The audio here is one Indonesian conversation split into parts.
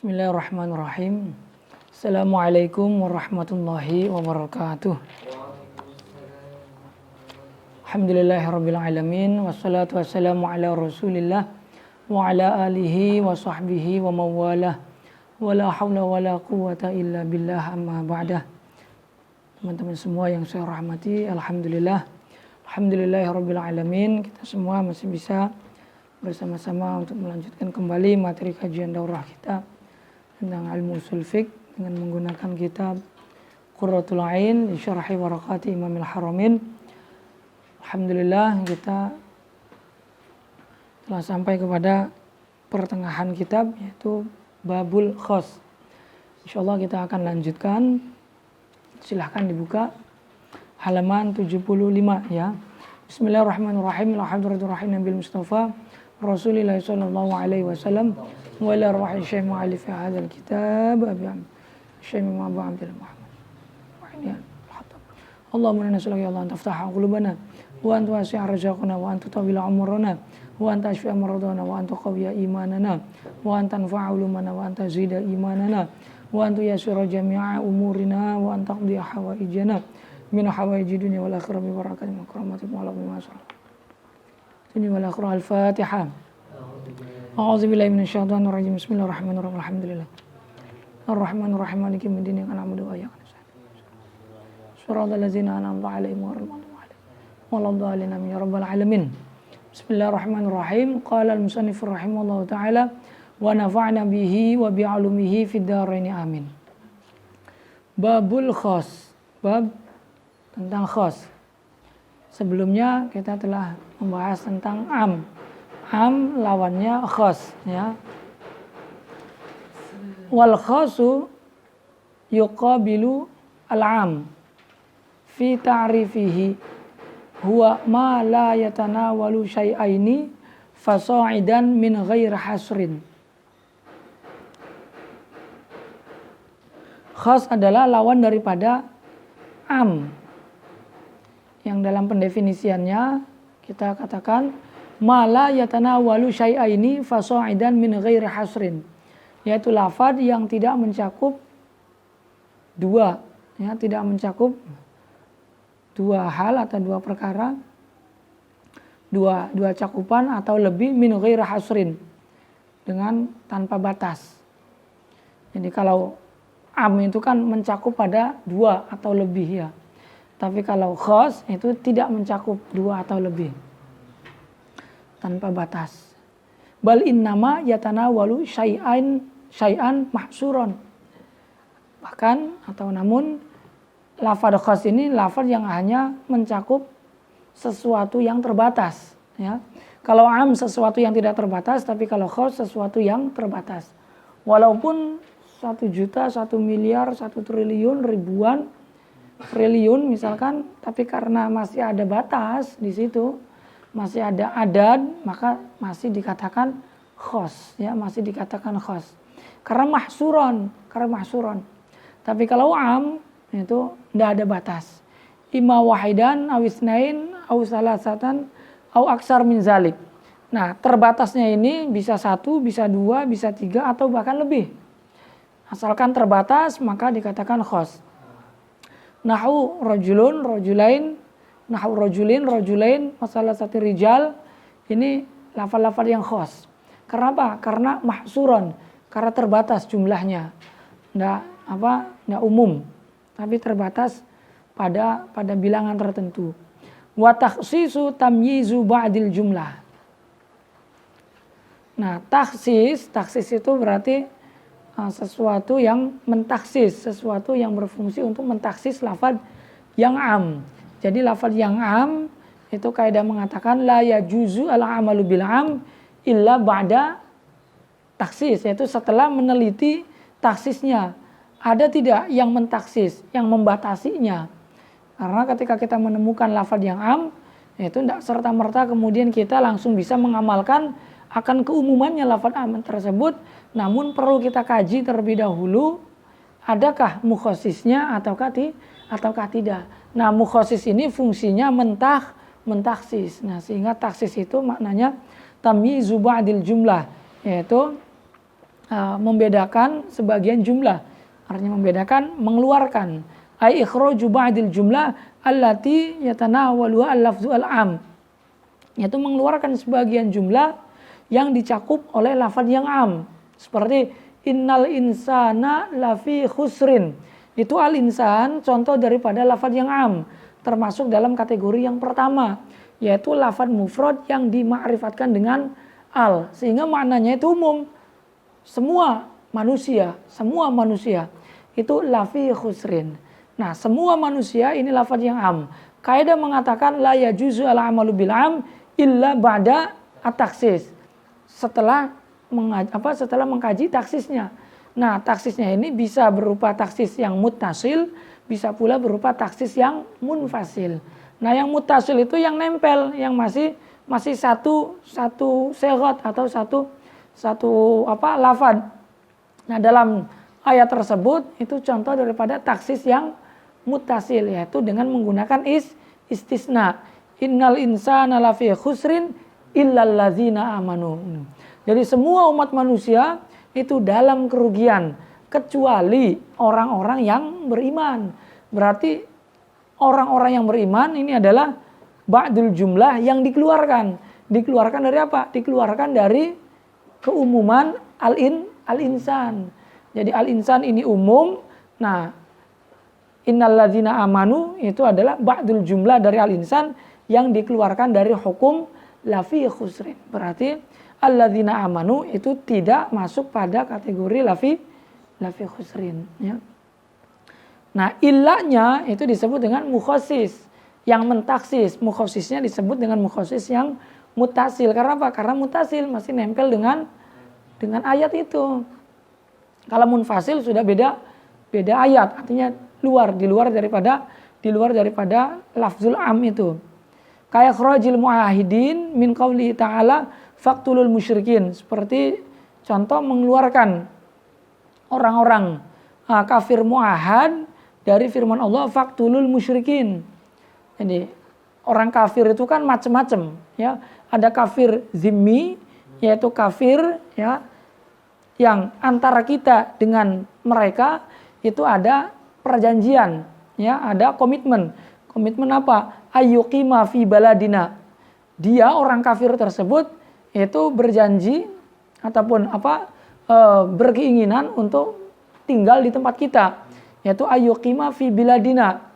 Bismillahirrahmanirrahim. Assalamualaikum warahmatullahi wabarakatuh. Alhamdulillahirabbil alamin wassalatu wassalamu ala Rasulillah wa ala alihi wa sahbihi wa mawalah. Wala haula wala quwata illa billah amma ba'dah. Teman-teman semua yang saya rahmati, alhamdulillahirabbil alamin, kita semua masih bisa bersama-sama untuk melanjutkan kembali materi kajian daurah kita tentang ilmu usul fiqh dengan menggunakan kitab Qurratul Ain li Syarhi Waraqati Imamil Haramain. Alhamdulillah kita telah sampai kepada pertengahan kitab, yaitu Babul Khos. Insyaallah kita akan lanjutkan. Silahkan dibuka halaman 75 ya. Bismillahirrahmanirrahim. Alhamdulillahirabbil nabil Mustafa Rasulillah sallallahu alaihi wasallam wa ila ruhi syekh mu'allif hadzal kitab abi syekh Muhammad Abdul Muhammad wa ini Allahumma inna nas'aluka ya Allah an taftaha qulubana wa an tuwasi'a rizqana wa an tutawwila umurana wa an tashfi'a maradana wa an tuqawwiya imanana wa an tanfa'a ulumana wa an tazida imanana wa an tuyassira jami'a umurina wa an taqdiya hawaijana min hawaiji dunya wal akhirah bi barakatin wa karamatin wa la masallah. Ini wal akhirah al-Fatihah. A'udzubillahi minasyaitonir rajim. Bismillahirrahmanirrahim. Alhamdulillah. Ar-Rahmanir-Rahim. Maliki yaumiddin. Iyyaka na'budu wa iyyaka nasta'in. Shiratal ladzina an'amta 'alaihim ghairil maghdubi 'alaihim waladdallin. Amin ya rabbal alamin. Bismillahirrahmanirrahim. Qala al-musannif rahimahullahu ta'ala wa nafa'na bihi wa bi'ulumihi fid dharain. Amin. Babul khos. Bab tentang khos. Sebelumnya kita telah membahas tentang am. Am lawannya khos ya. Wal khosu yuqabilu al-am fi ta'rifihi huwa ma la yatanawalu syai'aini fasa'idan min ghairi hasrin. Khos adalah lawan daripada am, yang dalam pendefinisiannya kita katakan ma la yatanawalu syai'aini fasa'idan min ghairi hasrin, yaitu lafaz yang tidak mencakup dua, ya, tidak mencakup dua hal atau dua perkara, dua cakupan atau lebih, min ghairi hasrin, dengan tanpa batas. Jadi kalau am itu kan mencakup pada dua atau lebih ya. Tapi kalau khos itu tidak mencakup dua atau lebih, tanpa batas. Bal innama yatanawalu syai'an mahsuron. Bahkan atau namun lafaz khos ini lafaz yang hanya mencakup sesuatu yang terbatas ya. Kalau am sesuatu yang tidak terbatas, tapi kalau khos sesuatu yang terbatas. Walaupun 1 juta, 1 miliar, 1 triliun, ribuan triliun misalkan, tapi karena masih ada batas di situ, masih ada adad, maka masih dikatakan khos ya, masih dikatakan khos. Karena mahsuron. Tapi kalau am itu tidak ada batas. Ima wahidan aw isnain aw salasatan aw aksar min zalik. Nah, terbatasnya ini bisa 1, bisa 2, bisa 3 atau bahkan lebih. Asalkan terbatas maka dikatakan khos. Nahu rajulun, rajulain, nahu rajulin, rajulain, masalah satu rijal, ini lafal-lafal yang khos. Kenapa? Karena mahsuron, karena terbatas jumlahnya. Nggak umum, tapi terbatas pada bilangan tertentu. Wa takhsisu tamyizu ba'dil jumlah. Nah, taksis itu berarti sesuatu yang mentaksis, sesuatu yang berfungsi untuk mentaksis lafaz yang am. Jadi lafaz yang am itu kaidah mengatakan la yajuzu al-amalu bil am illa ba'da taksis, yaitu setelah meneliti taksisnya. Ada tidak yang mentaksis, yang membatasinya? Karena ketika kita menemukan lafaz yang am, itu tidak serta-merta kemudian kita langsung bisa mengamalkan akan keumumannya lafaz am tersebut. Namun perlu kita kaji terlebih dahulu, adakah mukhasisnya ataukah tidak. Nah, mukhasis ini fungsinya mentaksis. Nah, sehingga taksis itu maknanya tamyizu ba'dil jumlah, yaitu membedakan sebagian jumlah. Artinya membedakan, mengeluarkan. Ai ikhraju ba'dil jumlah allati yatanawaluha al-lafzu al-am. Yaitu mengeluarkan sebagian jumlah yang dicakup oleh lafaz yang am. Seperti innal insana lafi khusrin. Itu al-insan contoh daripada lafaz yang am, termasuk dalam kategori yang pertama, yaitu lafaz mufrad yang dima'rifatkan dengan al, sehingga maknanya itu umum. Semua manusia itu lafi khusrin. Nah, semua manusia ini lafaz yang am. Kaidah mengatakan la yajuzu al-amalu bil am illa ba'da at-taksis. Setelah mengkaji taksisnya. Nah, taksisnya ini bisa berupa taksis yang muttasil, bisa pula berupa taksis yang munfasil. Nah, yang muttasil itu yang nempel, yang masih satu segot atau satu lafaz. Nah, dalam ayat tersebut itu contoh daripada taksis yang muttasil, yaitu dengan menggunakan istisna. Innal insana lafi khusrin illal ladzina amanu. Jadi semua umat manusia itu dalam kerugian kecuali orang-orang yang beriman. Berarti orang-orang yang beriman ini adalah ba'dul jumlah yang dikeluarkan. Dikeluarkan dari apa? Dikeluarkan dari keumuman al-insan. Jadi al-insan ini umum. Nah, innal ladzina amanu itu adalah ba'dul jumlah dari al-insan yang dikeluarkan dari hukum lafi khusrin. Berarti alladzina amanu itu tidak masuk pada kategori lafi khusrin, ya. Nah, illahnya itu disebut dengan mukhasis, yang mentaksis. Mukhasisnya disebut dengan mukhasis yang mutasil. Karena apa? Karena mutasil masih nempel dengan ayat itu. Kalau munfasil sudah beda ayat, artinya di luar daripada lafzul am itu. Kayak kharajil muahidin min qauli ta'ala faqtulul musyrikin, seperti contoh mengeluarkan orang-orang kafir muahad dari firman Allah faqtulul musyrikin. Jadi orang kafir itu kan macam-macam, ya. Ada kafir zimmi, yaitu kafir, ya, yang antara kita dengan mereka itu ada perjanjian, ya, ada komitmen. Komitmen apa? Ayyuqima fi baladina. Dia orang kafir tersebut itu berjanji ataupun berkeinginan untuk tinggal di tempat kita, yaitu ayyuqima fi biladina.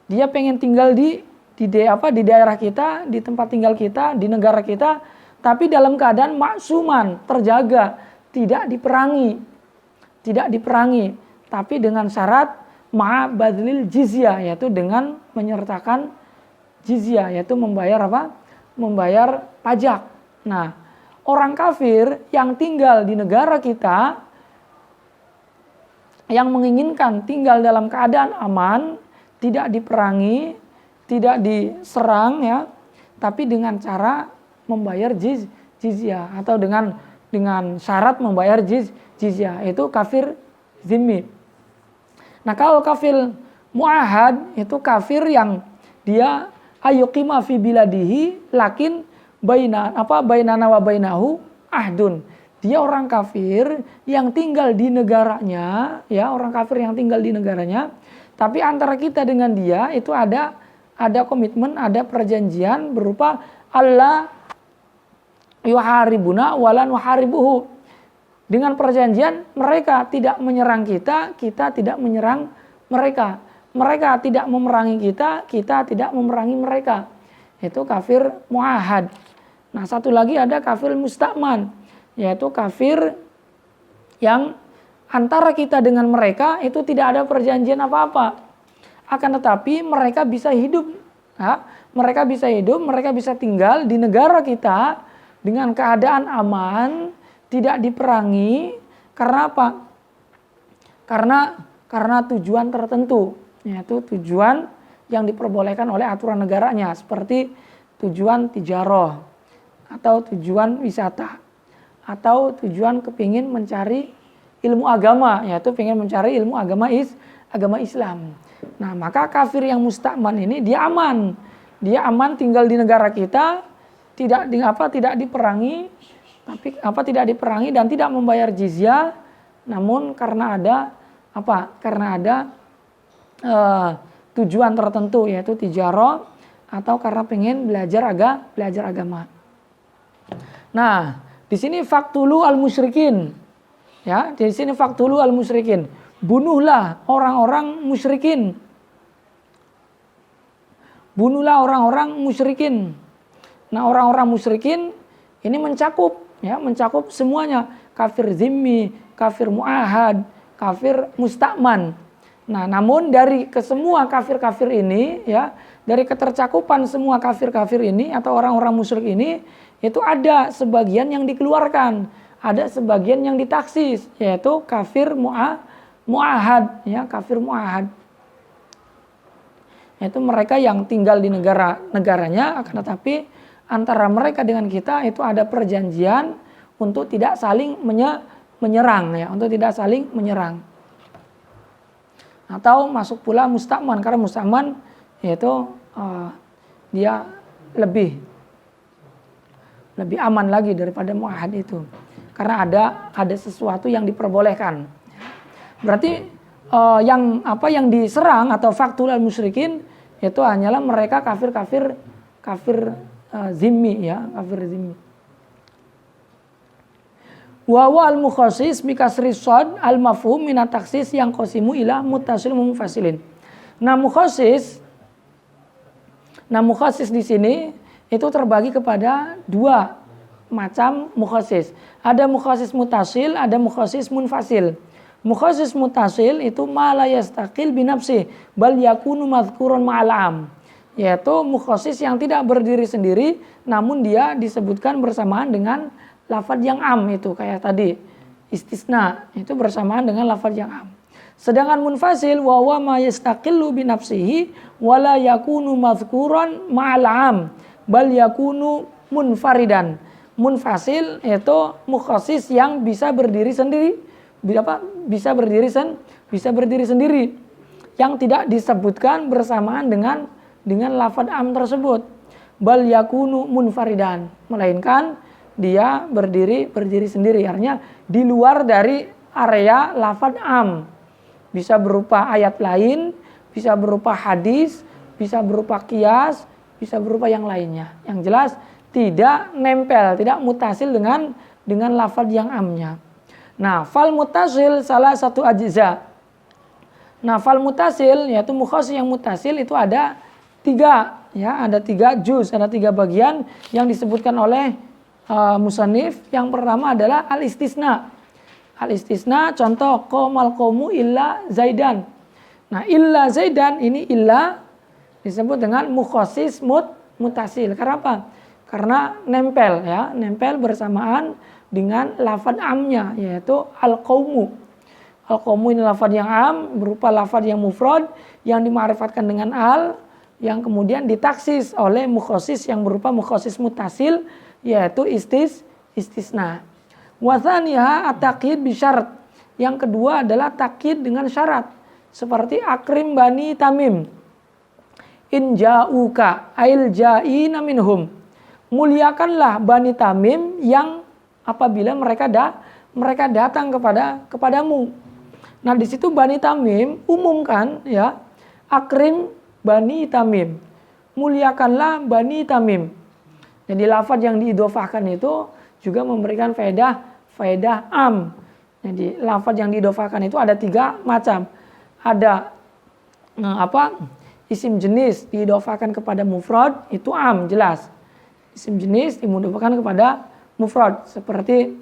Dia pengen tinggal di daerah kita, di tempat tinggal kita, di negara kita, tapi dalam keadaan maksuman, terjaga, tidak diperangi, tapi dengan syarat ma'abadlil jizyah, yaitu dengan menyertakan jizyah, yaitu membayar pajak. Nah, orang kafir yang tinggal di negara kita, yang menginginkan tinggal dalam keadaan aman, tidak diperangi, tidak diserang, ya, tapi dengan cara membayar jizyah atau dengan syarat membayar jizyah, itu kafir zimmi. Nah, kalau kafir muahad itu kafir yang dia ayyuqima fi biladihi lakin bainana wa bainahu ahdun. Dia orang kafir yang tinggal di negaranya, ya, orang kafir yang tinggal di negaranya, tapi antara kita dengan dia itu ada komitmen, ada perjanjian berupa Allah yuharibuna walan waharibuhu. Dengan perjanjian mereka tidak menyerang kita, kita tidak menyerang mereka. Mereka tidak memerangi kita, kita tidak memerangi mereka. Itu kafir muahad. Nah, satu lagi ada kafir musta'man, yaitu kafir yang antara kita dengan mereka itu tidak ada perjanjian apa-apa. Akan tetapi mereka bisa hidup, ya, mereka bisa tinggal di negara kita dengan keadaan aman, tidak diperangi. Karena apa? Karena tujuan tertentu, yaitu tujuan yang diperbolehkan oleh aturan negaranya, seperti tujuan tijaroh atau tujuan wisata atau tujuan kepingin mencari ilmu agama, yaitu ingin mencari ilmu agama Islam. Nah, maka kafir yang musta'man ini dia aman tinggal di negara kita, tidak diperangi, tapi tidak diperangi dan tidak membayar jizyah, namun karena ada apa? Karena ada tujuan tertentu, yaitu tijarah atau karena pengen belajar agama. Nah, di sini faktulu al-musyrikin. Ya, di sini faktulu al-musyrikin. Bunuhlah orang-orang musyrikin. Bunuhlah orang-orang musyrikin. Nah, orang-orang musyrikin ini mencakup semuanya, kafir zimmi, kafir muahad, kafir musta'man. Nah, namun dari kesemua kafir-kafir ini, ya, dari ketercakupan semua kafir-kafir ini atau orang-orang musyrik ini, itu ada sebagian yang dikeluarkan, ada sebagian yang ditaksis, yaitu kafir muahad, ya, kafir muahad. Yaitu mereka yang tinggal di negaranya, akan tetapi antara mereka dengan kita itu ada perjanjian untuk tidak saling menyerang, ya, untuk tidak saling menyerang. Atau masuk pula musta'man, karena musta'man yaitu dia lebih aman lagi daripada muahad itu, karena ada sesuatu yang diperbolehkan. Berarti yang diserang atau faktul al-musyrikin itu hanyalah mereka kafir zimmi, ya, kafir zimmi. Wa al-mukhassis bi kasri shad al-mafhum min at-takhsis yang qasimu ila muttasil munfasilin. Nah, mukhassis di sini itu terbagi kepada dua macam mukhassis. Ada mukhassis muttasil, ada mukhassis munfasil. Mukhassis muttasil itu ma la yastaqil bi nafsi bal yakunu madhkuran ma'al am. Yaitu mukhassis yang tidak berdiri sendiri, namun dia disebutkan bersamaan dengan lafaz yang am, itu kayak tadi istisna itu bersamaan dengan lafaz yang am. Sedangkan munfasil wa huwa ma yastaqillu bi nafsihi wa la yakunu madhkuran ma'al am bal yakunu munfaridan. Munfasil itu mukhassis yang bisa berdiri sendiri, bisa berdiri sendiri, yang tidak disebutkan bersamaan dengan lafaz am tersebut. Bal yakunu munfaridan, melainkan dia berdiri sendiri, artinya di luar dari area lafaz am. Bisa berupa ayat lain, bisa berupa hadis, bisa berupa qiyas, bisa berupa yang lainnya. Yang jelas tidak nempel, tidak mutasil dengan lafaz yang amnya. Nah, fal mutasil salah satu ajza. Nah, fal mutasil yaitu mukhassis yang mutasil itu ada tiga, ya, ada tiga juz, ada tiga bagian yang disebutkan oleh musannif. Yang pertama adalah al-istisna. Al-istisna contoh qomal qaumu illa zaidan. Nah, illa zaidan ini illa disebut dengan mukhassis mutasil. Karena apa? Karena nempel, ya, nempel bersamaan dengan lafaz amnya, yaitu al-qaumu. Al-qaumu ini lafaz yang am, berupa lafaz yang mufrad yang dima'rifatkan dengan al, yang kemudian ditaksis oleh mukhassis yang berupa mukhassis mutasil, yaitu istisna. Wa tsaniha at-taqyid bi syarat. Yang kedua adalah takyid dengan syarat. Seperti akrim bani Tamim. In ja'uka ail ja'ina minhum. Muliakanlah Bani Tamim yang apabila mereka datang kepadamu. Nah, di situ Bani Tamim umumkan, ya, akrim Bani Tamim. Muliakanlah Bani Tamim. Jadi lafaz yang diidhofahkan itu juga memberikan faedah am. Jadi lafaz yang diidhofahkan itu ada tiga macam. Ada isim jenis diidhofahkan kepada mufrad, itu am, jelas. Isim jenis dimudofahkan kepada mufrad, seperti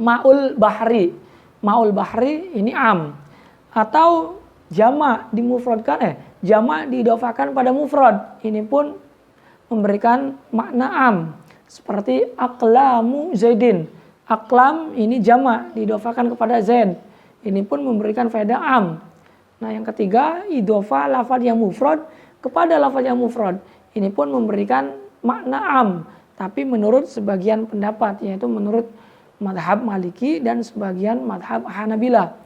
ma'ul bahri. Ma'ul bahri ini am. Atau jama' dimufradkan, jama' diidhofahkan pada mufrad. Ini pun memberikan makna am. Seperti aqlamu zaidin. Aqlam ini jama' diidhofahkan kepada zaid. Ini pun memberikan faedah am. Nah, yang ketiga, idhofah lafaz yang mufrad kepada lafaz yang mufrad. Ini pun memberikan makna am, tapi menurut sebagian pendapat, yaitu menurut madhab Maliki dan sebagian madhab Hanabilah.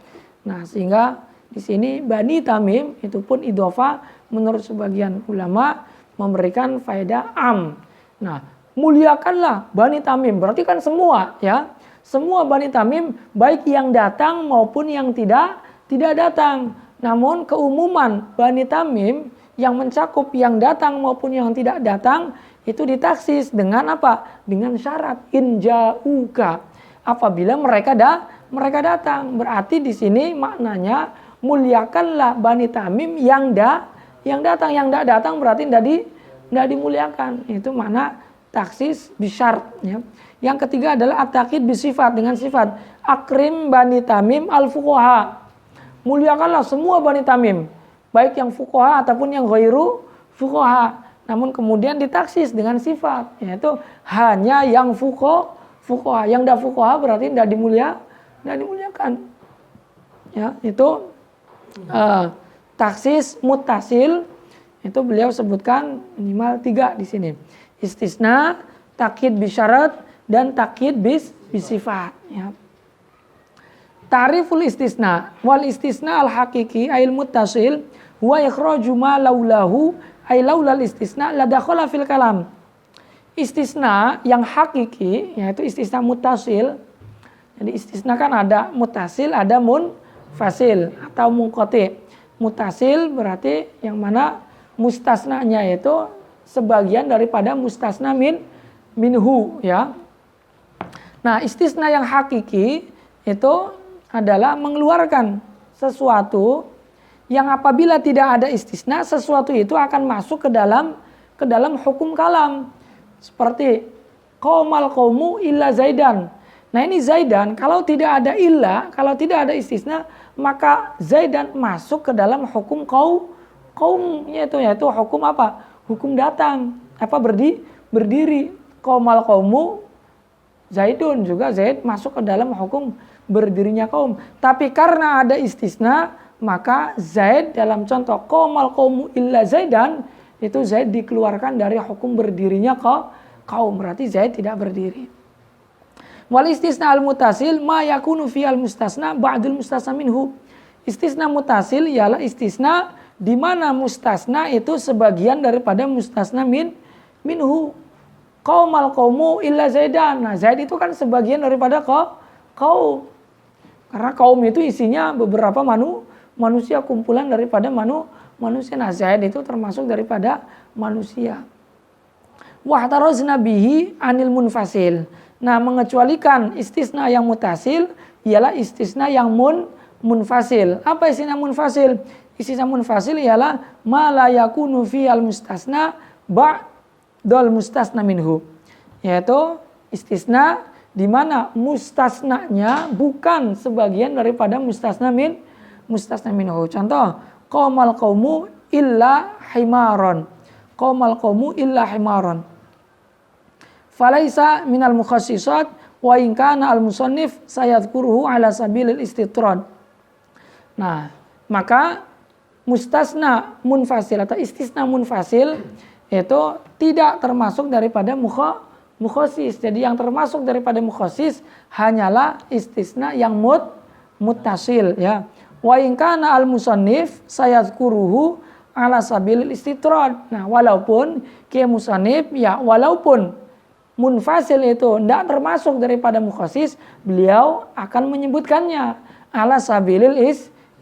Nah, sehingga di sini Bani Tamim itu pun idhofah menurut sebagian ulama memberikan faedah am. Nah, muliakanlah Bani Tamim, berarti kan semua, ya, semua Bani Tamim baik yang datang maupun yang tidak datang. Namun keumuman Bani Tamim yang mencakup yang datang maupun yang tidak datang itu ditaksis dengan apa? Dengan syarat inja'uka. Apabila mereka datang. Berarti di sini maknanya muliakanlah Bani Tamim yang datang. Yang tidak datang berarti tidak dimuliakan. Itu makna taksis bisyart. Ya. Yang ketiga adalah at-taqid bisifat, dengan sifat. Akrim Bani Tamim al-fuqaha. Muliakanlah semua Bani Tamim. Baik yang fuqaha ataupun yang ghairu fuqaha. Namun kemudian ditaksis dengan sifat. Yaitu hanya yang fuqaha. Yang tidak fuqaha berarti tidak dimuliakan. Ya, itu taksis muttasil. Itu beliau sebutkan minimal 3 di sini. Istisna, takkid bisyarat, dan takkid bisifat. Ya. Ta'riful istisna wal istisna al hakiki ail muttasil huwa ikhraju ma laulahu ay laulal istisna la dakhala fil kalam. Istisna yang hakiki yaitu istisna muttasil. Jadi istisna kan ada muttasil, ada munfasil atau munqati. Muttasil berarti yang mana mustasnanya itu sebagian daripada mustasna minhu ya. Nah, istisna yang hakiki itu adalah mengeluarkan sesuatu yang apabila tidak ada istisna, sesuatu itu akan masuk ke dalam hukum kalam. Seperti qaumal qaumu illa zaidan. Nah, ini zaidan kalau tidak ada illa, kalau tidak ada istisna, maka zaidan masuk ke dalam hukum kaum yaitu hukum apa? Hukum datang. Apa berdiri. Qaumal qaumu zaidun, juga zaid masuk ke dalam hukum berdirinya kaum. Tapi karena ada istisna, maka zaid dalam contoh qaumal qaumu illa zaidan, itu zaid dikeluarkan dari hukum berdirinya kaum. Berarti zaid tidak berdiri. Wal istisna al mutasil ma yakunu fi al mustasna ba'dul mustasna minhu. Istisna mutasil ialah istisna di mana mustasna itu sebagian daripada mustasna minhu. Qaumal qaumu illa zaidan. Nah, zaid itu kan sebagian daripada kaum. Karena kaum itu isinya beberapa manusia, kumpulan daripada manusia. Nah, zaid itu termasuk daripada manusia. Wahtarozna bihi anil munfasil. Nah, mengecualikan istisna yang mutasil ialah istisna yang munfasil. Apa istisna munfasil? Istisna munfasil ialah ma la yakunu fi al mustasna ba'dal mustasna minhu. Yaitu istisna di mana mustasnanya bukan sebagian daripada mustasna minhu. Contoh, qaumal qaumu illa himaron. Qaumal qaumu illa himaron. Falaisa minal mukhassisat wa in kana al musannif sayadhkuruhu ala sabilil istitrad. Nah, maka mustasna munfasil atau istisna munfasil itu tidak termasuk daripada mukhasis. Jadi yang termasuk daripada mukhasis hanyalah istisna yang muttasil ya. Wa in kana al musannif sayadhkuruhu ala sabilil istitrad. Nah, walaupun musannif ya walaupun munfasil itu tidak termasuk daripada mukhasis, beliau akan menyebutkannya ala sabilil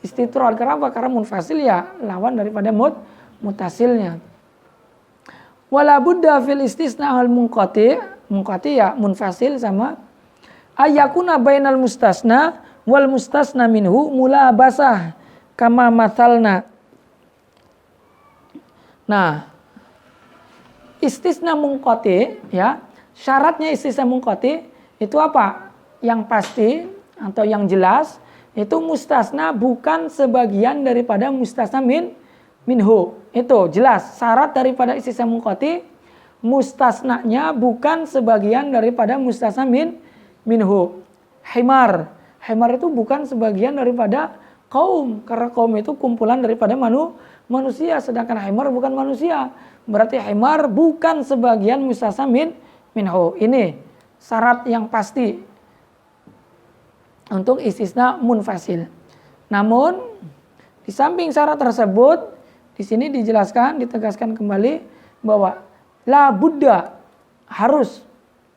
istitrad. Kenapa? Karena munfasil ya lawan daripada mutasilnya. Wala budda fil istisna al munqati ya munfasil sama ayakuna bainal mustasna wal mustasna minhu mulabasah kama mathalna. Nah, istisna munqati ya, syaratnya istisna munqati itu apa? Yang pasti atau yang jelas itu mustasna bukan sebagian daripada mustasna minhu. Itu jelas syarat daripada istisna munqati, mustasnanya bukan sebagian daripada mustasna minhu. Himar itu bukan sebagian daripada kaum, karena kaum itu kumpulan daripada manusia, sedangkan himar bukan manusia. Berarti himar bukan sebagian mustasna minhu. Ini syarat yang pasti untuk istisna munfasil. Namun di samping syarat tersebut, di sini dijelaskan, ditegaskan kembali bahwa la budda harus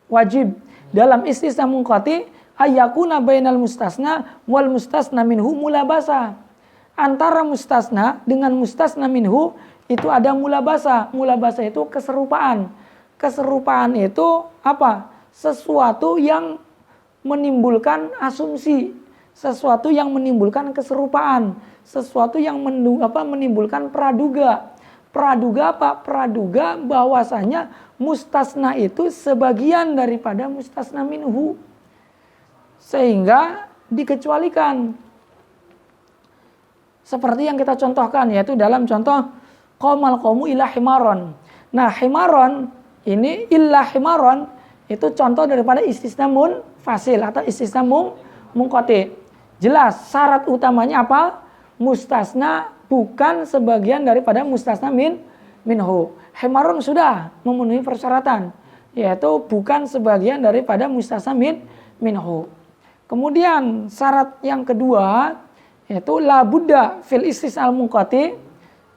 wajib dalam istisna munqati ayyakuna bainal mustasna wal mustasna minhu mulabasa. Antara mustasna dengan mustasna minhu itu ada mulabasa. Mulabasa itu keserupaan. Keserupaan itu apa? Sesuatu yang menimbulkan asumsi, sesuatu yang menimbulkan keserupaan, sesuatu yang menimbulkan praduga. Praduga apa? Praduga bahwasanya mustasna itu sebagian daripada mustasna minhu, sehingga dikecualikan. Seperti yang kita contohkan, yaitu dalam contoh qamal qaumu illa himaron. Nah, himaron ini illa himaron itu contoh daripada istisna munfasil atau istisna munqati. Jelas syarat utamanya apa? Mustasna bukan sebagian daripada mustasna minhu. Himaron sudah memenuhi persyaratan, yaitu bukan sebagian daripada mustasna minhu. Kemudian syarat yang kedua yaitu la budda fil istisna munqati,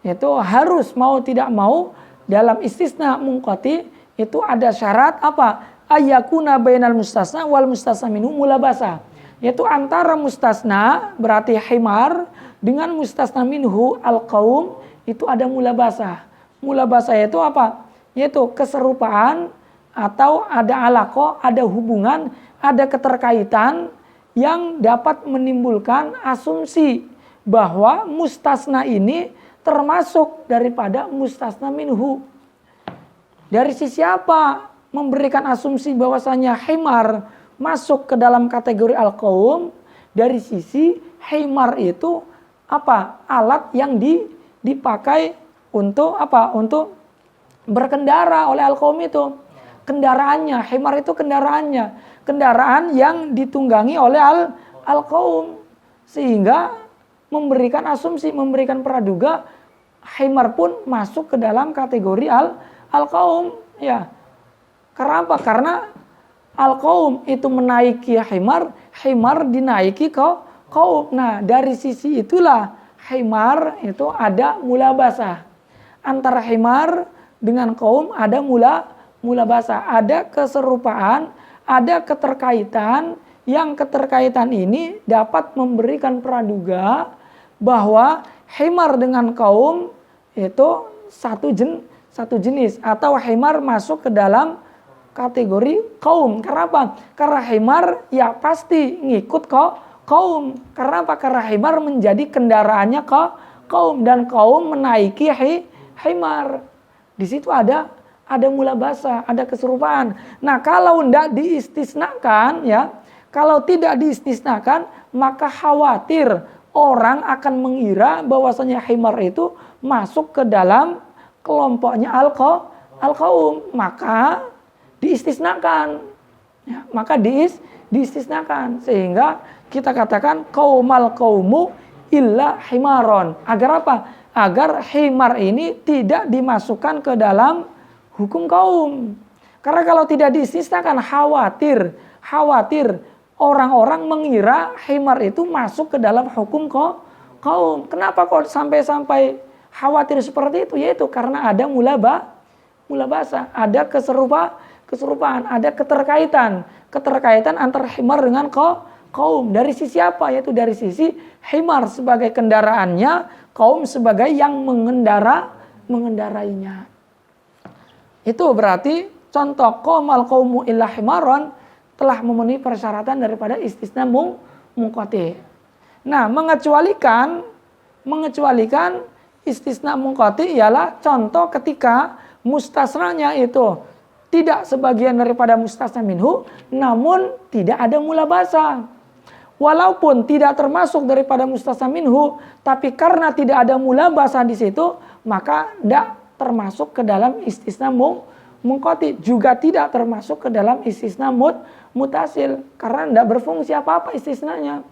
yaitu harus mau tidak mau dalam istisna munqati itu ada syarat apa? Ayyakuna bainal mustasna wal mustasna minhu mulabasa, yaitu antara mustasna berarti himar dengan mustasna minhu al-qaum itu ada mulabasa. Mulabasa itu apa? Yaitu keserupaan atau ada alaqah, ada hubungan, ada keterkaitan yang dapat menimbulkan asumsi bahwa mustasna ini termasuk daripada mustasna minhu. Dari sisi apa memberikan asumsi bahwasanya himar masuk ke dalam kategori al-qaum? Dari sisi himar itu apa? Alat yang dipakai untuk apa? Untuk berkendara oleh al-qaum itu. Kendaraannya, himar itu kendaraannya. Kendaraan yang ditunggangi oleh al-qaum, sehingga memberikan asumsi, memberikan praduga himar pun masuk ke dalam kategori al-qaum, ya. Karena apa? Karena al-qaum itu menaiki himar, himar dinaiki qaum. Nah, dari sisi itulah himar itu ada mulabasah. Antara himar dengan qaum ada mulabasah, ada keserupaan, ada keterkaitan, yang keterkaitan ini dapat memberikan praduga bahwa himar dengan kaum itu satu jenis, atau himar masuk ke dalam kategori kaum. Karena apa? Karena himar ya pasti ngikut kaum. Karena apa? Karena himar menjadi kendaraannya kaum, dan kaum menaiki himar. Di situ ada mulabasa, ada keserupaan. Nah, kalau tidak diistisnakan, ya, kalau tidak diistisnakan, maka khawatir orang akan mengira bahwasanya himar itu masuk ke dalam kelompoknya al-qaum, maka diistisnakan. Ya, maka diistisnakan, sehingga kita katakan qaumal qaumu illa himaron. Agar apa? Agar himar ini tidak dimasukkan ke dalam hukum kaum. Karena kalau tidak diistisnakan khawatir orang-orang mengira himar itu masuk ke dalam hukum kaum. Kenapa kok sampai khawatir seperti itu? Yaitu karena ada mulabasa, ada keserupaan, ada keterkaitan antara himar dengan kaum. Dari sisi apa? Yaitu dari sisi himar sebagai kendaraannya, kaum sebagai yang mengendarainya. Itu berarti contoh qamal qaumu illa himaron telah memenuhi persyaratan daripada istisna munqati. Nah, mengecualikan istisna munqati ialah contoh ketika mustasnanya itu tidak sebagian daripada mustasna minhu, namun tidak ada mulabasa. Walaupun tidak termasuk daripada mustasna minhu, tapi karena tidak ada mulabasa di situ, maka tidak termasuk ke dalam istisna munqati, juga tidak termasuk ke dalam istisna mutasil, karena tidak berfungsi apa-apa istisnanya.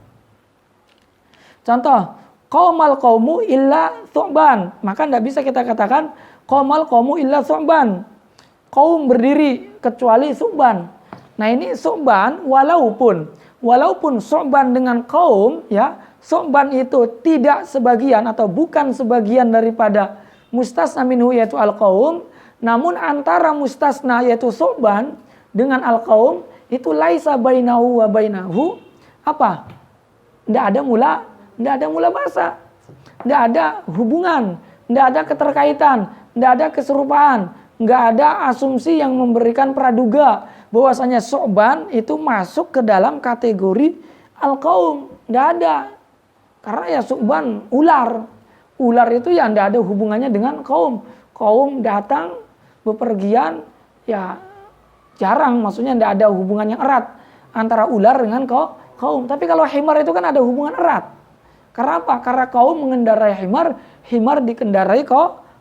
Contoh, qaumal qaumu illa thu'ban, maka tidak bisa kita katakan qaumal qaumu illa thu'ban, kaum berdiri kecuali thu'ban. Nah, ini thu'ban walaupun thu'ban dengan kaum, ya, thu'ban itu tidak sebagian atau bukan sebagian daripada mustasna minhu yaitu al-qaum, namun antara mustasna yaitu thu'ban dengan al-qaum itu laisa bainahu wa bainahu apa? Tidak ada mula basa. Tidak ada hubungan, tidak ada keterkaitan, tidak ada keserupaan, nggak ada asumsi yang memberikan praduga bahwasanya Syu'ban itu masuk ke dalam kategori al-qaum. Tidak ada. Karena ya Syu'ban ular. Ular itu ya tidak ada hubungannya dengan kaum. Kaum datang bepergian ya jarang, maksudnya tidak ada hubungan yang erat antara ular dengan kaum. Tapi kalau himar itu kan ada hubungan erat. Karena apa? Karena kaum mengendarai himar, himar dikendarai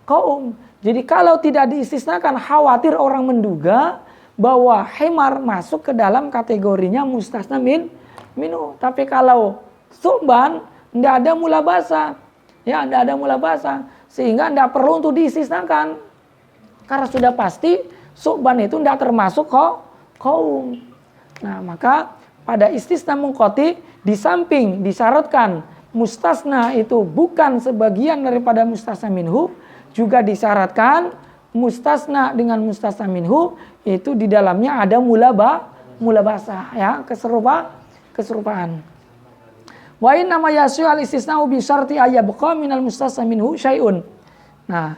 kaum. Jadi kalau tidak diistisnakan, khawatir orang menduga bahwa himar masuk ke dalam kategorinya mustasna minhu. Tapi kalau Syu'ban tidak ada mula basa, ya tidak ada mula basa, sehingga tidak perlu untuk diistisnakan. Karena sudah pasti Syu'ban itu tidak termasuk kaum. Nah maka pada istisna munqati di samping disyaratkan mustasna itu bukan sebagian daripada mustasna minhu, juga disyaratkan mustasna dengan mustasna minhu itu di dalamnya ada mula basa, ya, keserupaan. Wa inna ma yasyu al istisna'u bi syarti ayyabqa minal mustasna minhu syai'un. Nah,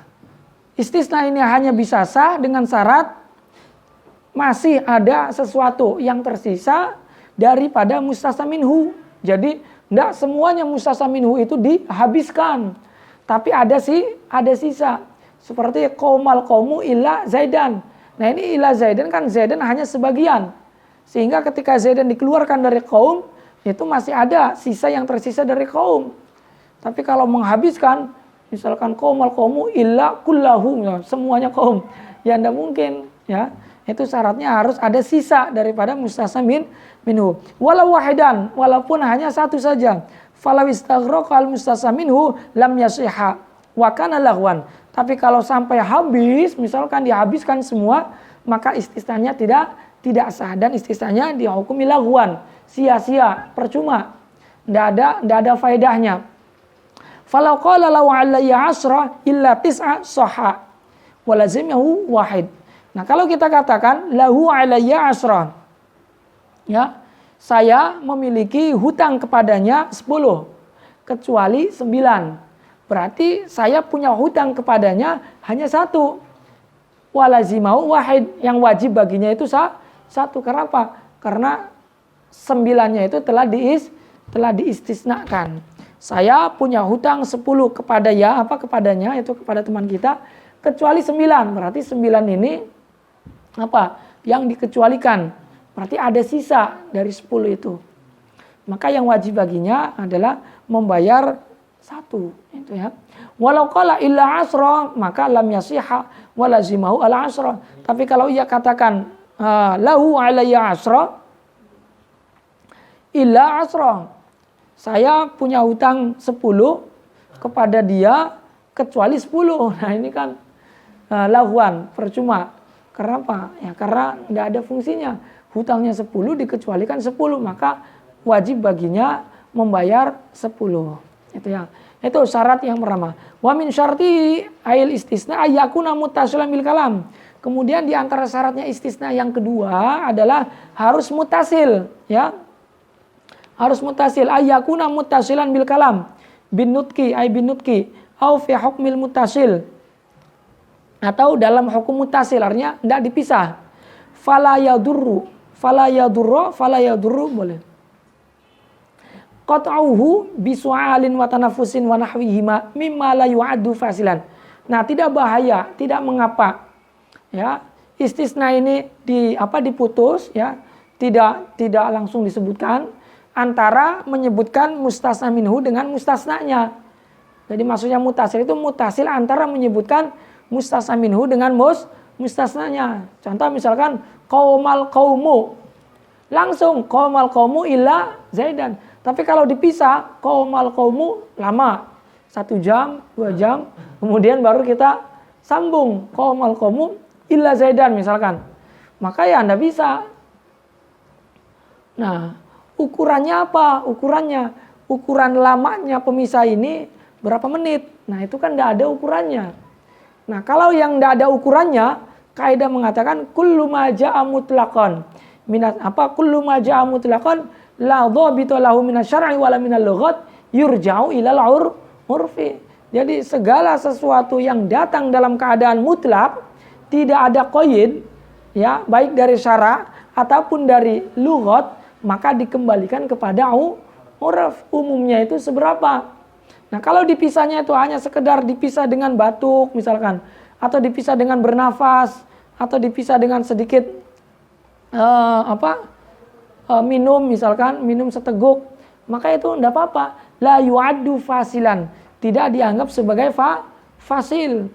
istisna ini hanya bisa sah dengan syarat masih ada sesuatu yang tersisa daripada mustasna minhu. Jadi tidak semuanya mustasna minhu itu dihabiskan, tapi ada sisa. Seperti qaumal qaumu illa Zaidan. Nah ini illa Zaidan kan Zaidan hanya sebagian. Sehingga ketika Zaidan dikeluarkan dari kaum, itu masih ada sisa yang tersisa dari kaum. Tapi kalau menghabiskan, misalkan qaumal qaumu illa kullahu, semuanya kaum, ya tidak mungkin, ya. Itu syaratnya harus ada sisa daripada mustasna minhu. Walau wahidan, walaupun hanya satu saja. Falau istaghraqa al mustasna minhu lam yasihha wa kana lahwan. Tapi kalau sampai habis, misalkan dihabiskan semua, maka istisnanya tidak sah dan istisnanya dihukumi lahwan, sia-sia, percuma. Tidak ada faedahnya. Falau qala law alayya 'ashra illa tis'a sahha wa lazimahu wahid. Nah kalau kita katakan lahu alayya asra, ya, saya memiliki hutang kepadanya 10 kecuali 9. Berarti saya punya hutang kepadanya hanya 1. Walazimau wahid, yang wajib baginya itu 1. Karena apa? Karena 9-nya itu telah diistisnakan. Saya punya hutang 10 kepadanya, itu kepada teman kita, kecuali 9. Berarti 9 ini apa? Yang dikecualikan. Berarti ada sisa dari 10 itu. Maka yang wajib baginya adalah membayar 1. Itu ya. Walau qala illa asra, maka lam yasihha wa lazimahu al asra. Tapi kalau ia katakan lahu alayya asra illa asra, saya punya hutang 10 kepada dia kecuali 10. Nah ini kan lahuan, percuma. Karena apa? Ya karena tidak ada fungsinya. Hutangnya 10 dikecualikan 10, maka wajib baginya membayar 10. Itu ya. Itu syarat yang pertama. Wa min syarti ail istisna ayyakuna muttasilan bil kalam. Kemudian di antara syaratnya istisna yang kedua adalah harus mutasil, ya. Harus mutasil, ayyakuna muttasilan bil kalam. Bin nutqi au fi hukmil mutasil. Atau dalam hukum mutasil, artinya tidak dipisah. Fala yadurru boleh. Qat'uhu bisu'alin wa tanafusin wa nahwihima mimma la yu'addu fasilan. Nah, tidak bahaya, tidak mengapa. Ya, istisna ini diputus, ya. Tidak langsung disebutkan antara menyebutkan mustasna minhu dengan mustasnanya. Jadi maksudnya mutasil itu mutasil antara menyebutkan mustasna minhu dengan mustasnanya. Contoh misalkan qaumal qaumu, langsung qaumal qaumu illa Zaidan. Tapi kalau dipisah qaumal qaumu lama, 1 jam, 2 jam, kemudian baru kita sambung qaumal qaumu illa Zaidan misalkan. Maka ya Anda bisa. Nah, ukurannya apa? Ukuran lamanya pemisah ini berapa menit? Nah, itu kan tidak ada ukurannya. Nah, kalau yang tidak ada ukurannya, kaidah mengatakan kullu ma ja'a mutlaqan. minat apa kullu ma ja'a mutlaqan la dhabita lahu minasyar'i wala minal lughat yurja'u ilal urfi. Jadi segala sesuatu yang datang dalam keadaan mutlak, tidak ada qaid, ya, baik dari syara ataupun dari lughat, maka dikembalikan kepada urf. Umumnya itu seberapa. Nah, kalau dipisahnya itu hanya sekedar dipisah dengan batuk misalkan, atau dipisah dengan bernafas, atau dipisah dengan sedikit minum misalkan, minum seteguk, maka itu tidak apa-apa. La yu'addu fasilan, tidak dianggap sebagai fasil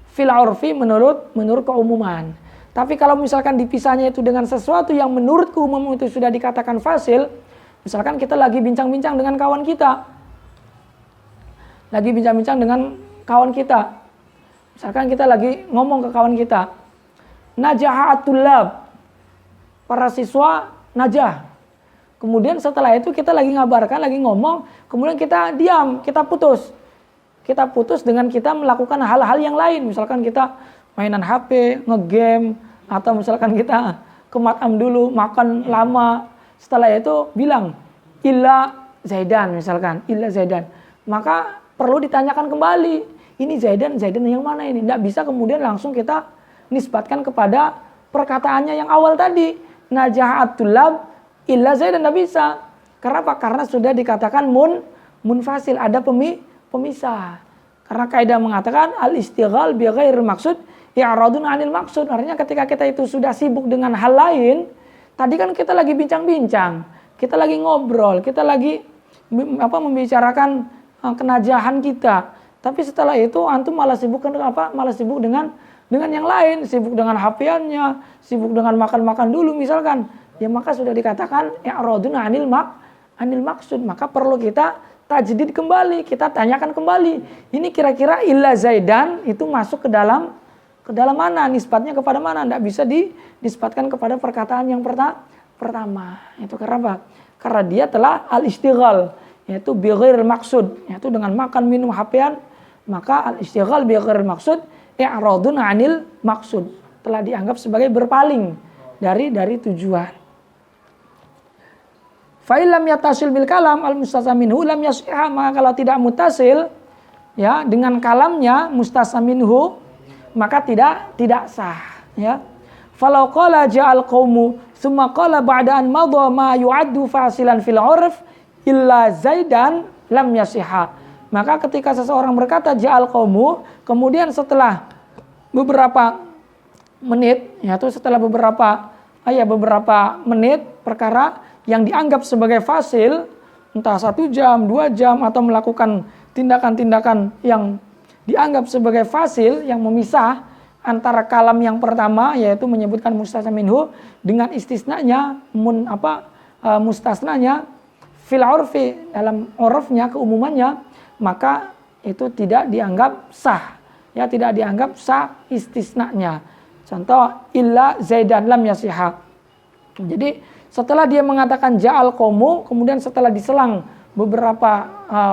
fil urfi menurut keumuman. Tapi kalau misalkan dipisahnya itu dengan sesuatu yang menurut keumuman itu sudah dikatakan fasil, misalkan kita lagi bincang-bincang dengan kawan kita, misalkan kita lagi ngomong ke kawan kita, najahatul lab, para siswa najah. Kemudian setelah itu kita lagi ngabarkan, lagi ngomong, kemudian kita diam, kita putus. Kita putus dengan kita melakukan hal-hal yang lain. Misalkan kita mainan HP, ngegame, atau misalkan kita ke matam dulu, makan lama. Setelah itu bilang, illa Zaidan misalkan, illa Zaidan. Maka perlu ditanyakan kembali, ini Zaidan yang mana ini? Tidak bisa kemudian langsung kita nisbatkan kepada perkataannya yang awal tadi. Najahatul lab illa Zaidan, tidak bisa. Karena apa? Karena sudah dikatakan munfasil, ada pemisah. Karena kaidah mengatakan al-istighal bi ghairil maksud i'radun 'anil maksud. Artinya ketika kita itu sudah sibuk dengan hal lain, tadi kan kita lagi bincang-bincang, kita lagi ngobrol, kita lagi membicarakan kenajahan kita. Tapi setelah itu antum malah sibuk dengan yang lain, sibuk dengan HP-annya, sibuk dengan makan-makan dulu misalkan. Ya maka sudah dikatakan i'radun 'anil maksud. Maka perlu kita tajdid kembali, kita tanyakan kembali. Ini kira-kira illa Zaidan itu masuk ke dalam mana? Nisbatnya kepada mana? Tidak bisa dinisbatkan kepada perkataan yang pertama. Itu karena apa? Karena dia telah al-istighal, yaitu bi ghairil maksud, yaitu dengan makan, minum, HP-an. Maka al-istighal bi ghairil maksud i'radun 'anil maksud, telah dianggap sebagai berpaling dari tujuan. Fa illam yatasil bil kalam al mustasa minhu lam yasihha, maka kalau tidak mutasil ya dengan kalamnya mustasa minhu maka tidak sah, ya. Falau qala ja'al qaumu tsumma qala ba'da an madha ma yu'addu fasilan fil 'urf illa Zaidan lam yasihha. Maka ketika seseorang berkata ja'al qaumu, kemudian setelah beberapa menit, yaitu setelah beberapa menit perkara yang dianggap sebagai fasil, entah 1 jam, 2 jam, atau melakukan tindakan-tindakan yang dianggap sebagai fasil, yang memisah antara kalam yang pertama, yaitu menyebutkan mustasna minhu, dengan istisnanya, mustasnanya, fil urfi, dalam urfnya, keumumannya, maka itu tidak dianggap sah. Ya, tidak dianggap sah istisnanya. Contoh, illa Zaidan lam yasihha. Jadi, setelah dia mengatakan ja'al qaumu, kemudian setelah diselang beberapa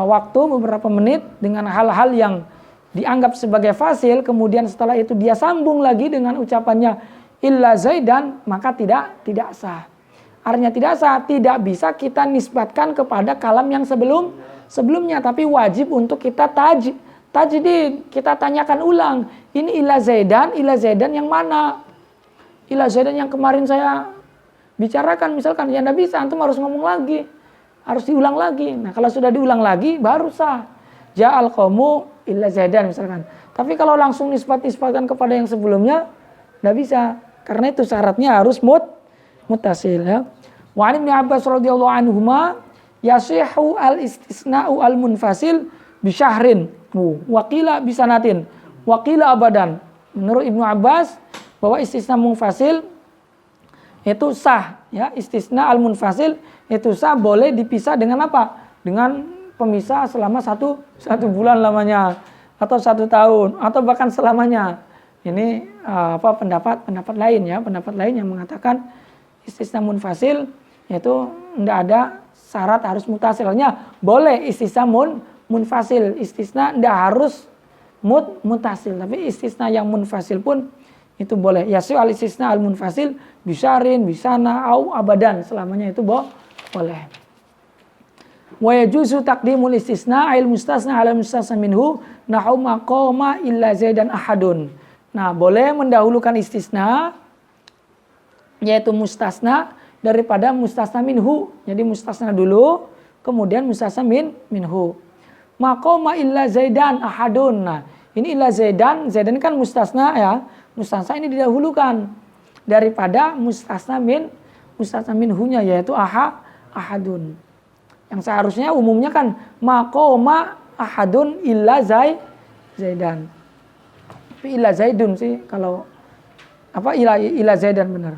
waktu, beberapa menit dengan hal-hal yang dianggap sebagai fasil, kemudian setelah itu dia sambung lagi dengan ucapannya illa Zaidan, maka tidak sah. Artinya tidak sah, tidak bisa kita nisbatkan kepada kalam yang sebelumnya, tapi wajib untuk kita tajdid, kita tanyakan ulang. Ini illa Zaidan yang mana? Illa Zaidan yang kemarin saya bicarakan misalkan, ya tidak bisa, antum harus ngomong lagi, harus diulang lagi. Nah kalau sudah diulang lagi baru sah. Ja'al qaumu illa Zaidan misalkan. Tapi kalau langsung nisbatkan kepada yang sebelumnya tidak bisa, karena itu syaratnya harus muttasil, ya. Wa an Ibnu Abbas radhiyallahu anhuma yasihu al-istisna'u al-munfasil bi syahrin wa qila bi sanatin wa qila abadan. Menurut Ibnu Abbas bahwa istisna munfasil itu sah, ya. Istisna al-munfasil itu sah, boleh dipisah dengan apa? Dengan pemisah selama satu bulan lamanya, atau 1 tahun, atau bahkan selamanya. Ini pendapat lain, ya. Pendapat lain yang mengatakan istisna munfasil itu tidak ada syarat harus mutasilnya. Boleh istisna munfasil, istisna tidak harus mutasil, tapi istisna yang munfasil pun itu boleh. Yasih al-istisna al-munfasil bisarin, bisana, au abadan, selamanya itu boleh. Wa yajuzu taqdimul istisna al mustasna ala mustasna minhu nahu maqama illa zaidan ahadun. Nah, boleh mendahulukan istisna yaitu mustasna daripada mustasna minhu. Jadi mustasna dulu, kemudian mustasna minhu. Maqama illa zaidan ahadun. Nah, ini illa zaidan kan mustasna ya. Mustasna ini didahulukan daripada mustasna minhunya yaitu ahadun. Yang seharusnya umumnya kan maqama ahadun illa zaidan. Tapi illa zaidun sih kalau illa zaidan benar.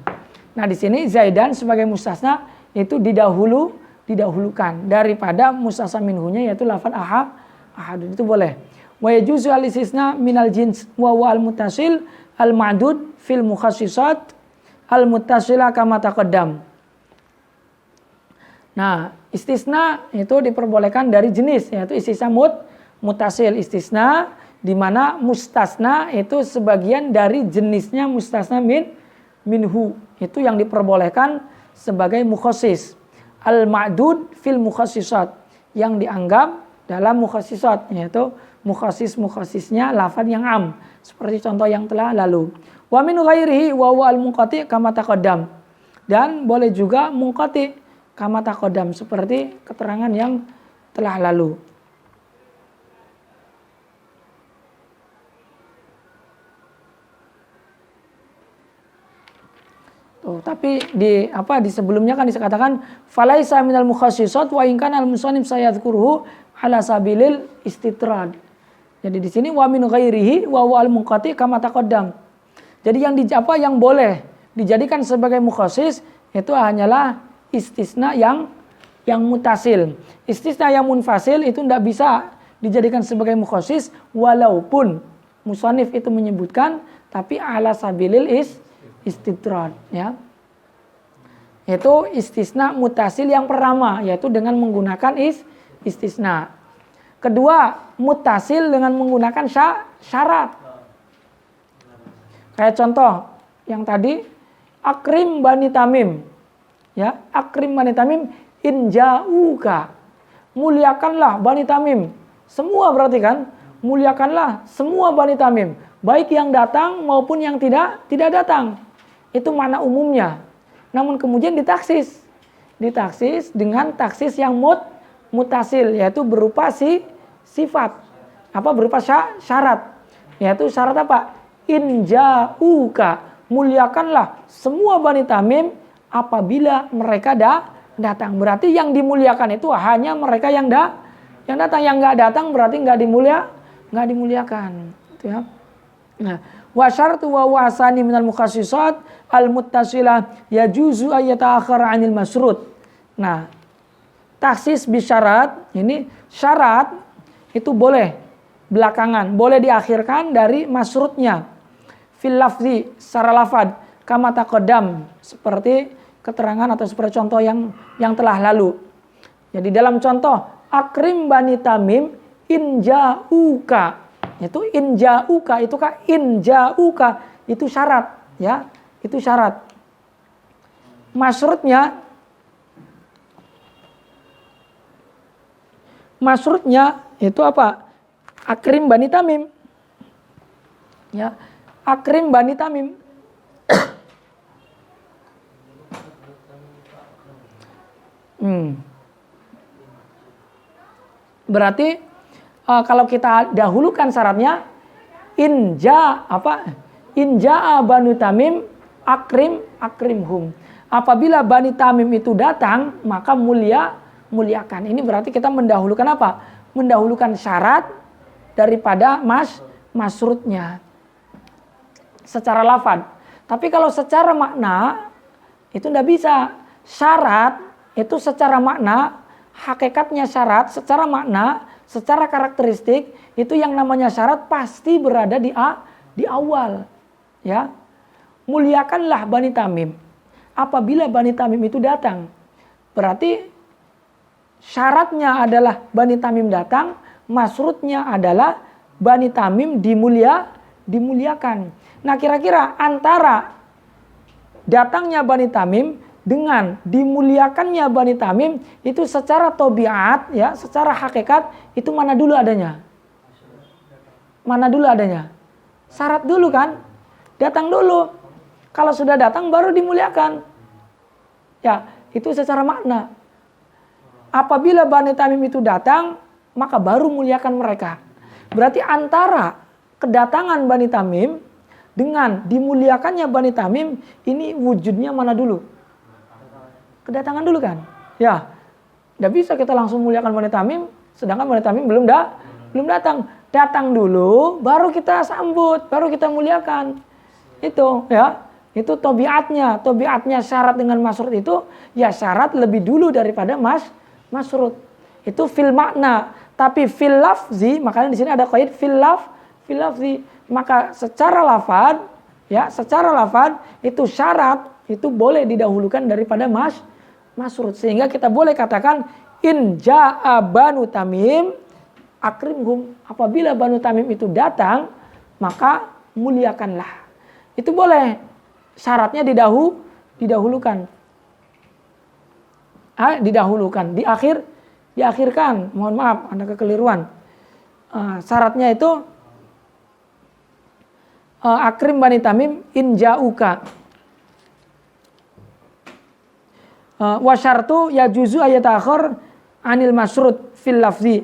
Nah, di sini zaidan sebagai mustasna itu didahulukan daripada mustasna minhunya yaitu lafaz ahadun, itu boleh. Wa yajuzu al-istisna minal jins wa al-muttasil al-ma'dud fil mukhassisat al-muttasila kama taqaddam. Nah, istisna itu diperbolehkan dari jenis yaitu istisna muttasil, istisna di mana mustasna itu sebagian dari jenisnya mustasna minhu. Itu yang diperbolehkan sebagai mukhassis. Al-ma'dud fil mukhassisat, yang dianggap dalam mukhassisat, yaitu mukhassisnya lafaz yang am, seperti contoh yang telah lalu. Wa min ghairihi wa huwa al-munqati kama taqaddam. Dan boleh juga munqati kama taqaddam, seperti keterangan yang telah lalu. Tapi di sebelumnya kan dikatakan falaisa minal mukhassisat wa in kana al-musannif sayadhkuruhu ala sabilil istitrad. Jadi di sini wa min ghairihi wa huwa al-munqati kama taqaddam. Jadi yang boleh dijadikan sebagai mukhassis itu hanyalah istisna yang mutasil. Istisna yang munfasil itu tidak bisa dijadikan sebagai mukhassis walaupun musannif itu menyebutkan tapi ala sabilil istitrad, ya. Itu istisna mutasil yang pertama, yaitu dengan menggunakan istisna. Kedua, mutasil dengan menggunakan syarat. Kayak contoh yang tadi, akrim bani tamim. Ya, akrim bani tamim in ja'uka. Muliakanlah bani tamim. Semua berarti kan? Muliakanlah semua bani tamim, baik yang datang maupun yang tidak datang. Itu makna umumnya. Namun kemudian ditaksis dengan taksis yang mutasil, yaitu berupa sifat. Berupa syarat. Yaitu syarat apa? In ja'uka. Muliakanlah semua bani tamim apabila mereka datang. Berarti yang dimuliakan itu hanya mereka yang datang. Yang enggak datang berarti enggak dimuliakan. Itu ya. Nah, wa syartu wa wasani minal mukhassisat al-muttasilah yajuzu ayyata'akhara 'anil masrut. Nah, taksis bisyarat, ini syarat itu boleh belakangan, boleh diakhirkan dari masrutnya. Fil lafzi, secara lafad, kama taqaddam, seperti keterangan atau seperti contoh yang telah lalu. Jadi dalam contoh akrim bani tamim in ja'uka. Itu in ja'uka, itu syarat, ya. Itu syarat. Masrutnya itu apa? Akrim bani tamim. Ya, akrim bani tamim. Berarti kalau kita dahulukan syaratnya inja'a banu tamim akrimhum. Apabila bani tamim itu datang, maka muliakan. Ini berarti kita mendahulukan apa? Mendahulukan syarat daripada masrutnya secara lafaz. Tapi kalau secara makna itu tidak bisa. Syarat itu secara makna, hakikatnya syarat secara makna, secara karakteristik itu yang namanya syarat pasti berada di awal, ya. Muliakanlah bani tamim apabila bani tamim itu datang. Berarti syaratnya adalah bani tamim datang, masrutnya adalah bani tamim dimuliakan. Nah, kira-kira antara datangnya Bani Tamim dengan dimuliakannya Bani Tamim itu secara tabiat ya, secara hakikat itu mana dulu adanya? Mana dulu adanya? Syarat dulu kan? Datang dulu. Kalau sudah datang baru dimuliakan. Ya, itu secara makna. Apabila Bani Tamim itu datang, maka baru muliakan mereka. Berarti antara kedatangan Bani Tamim dengan dimuliakannya Bani Tamim, ini wujudnya mana dulu? Kedatangan dulu kan? Ya, tidak bisa kita langsung muliakan Bani Tamim, sedangkan Bani Tamim belum datang. Datang dulu, baru kita sambut, baru kita muliakan. Itu ya, itu tabiatnya. Tabiatnya syarat dengan masrut itu, ya syarat lebih dulu daripada masrut. Itu fil makna. Tapi fil lafzi, makanya di sini ada qaid fil lafzi. Maka secara lafad, ya secara lafad itu syarat itu boleh didahulukan daripada masrut. Sehingga kita boleh katakan in ja'a Banu Tamim akrimhum. Apabila Banu Tamim itu datang, maka muliakanlah. Itu boleh. Syaratnya didahulukan. Didahulukan. Diakhirkan. Mohon maaf, ada kekeliruan. Syaratnya itu akrim Bani Tamim in ja'uka. Wa syartu yajuzu ayatakhir anil masrut fil lafzi.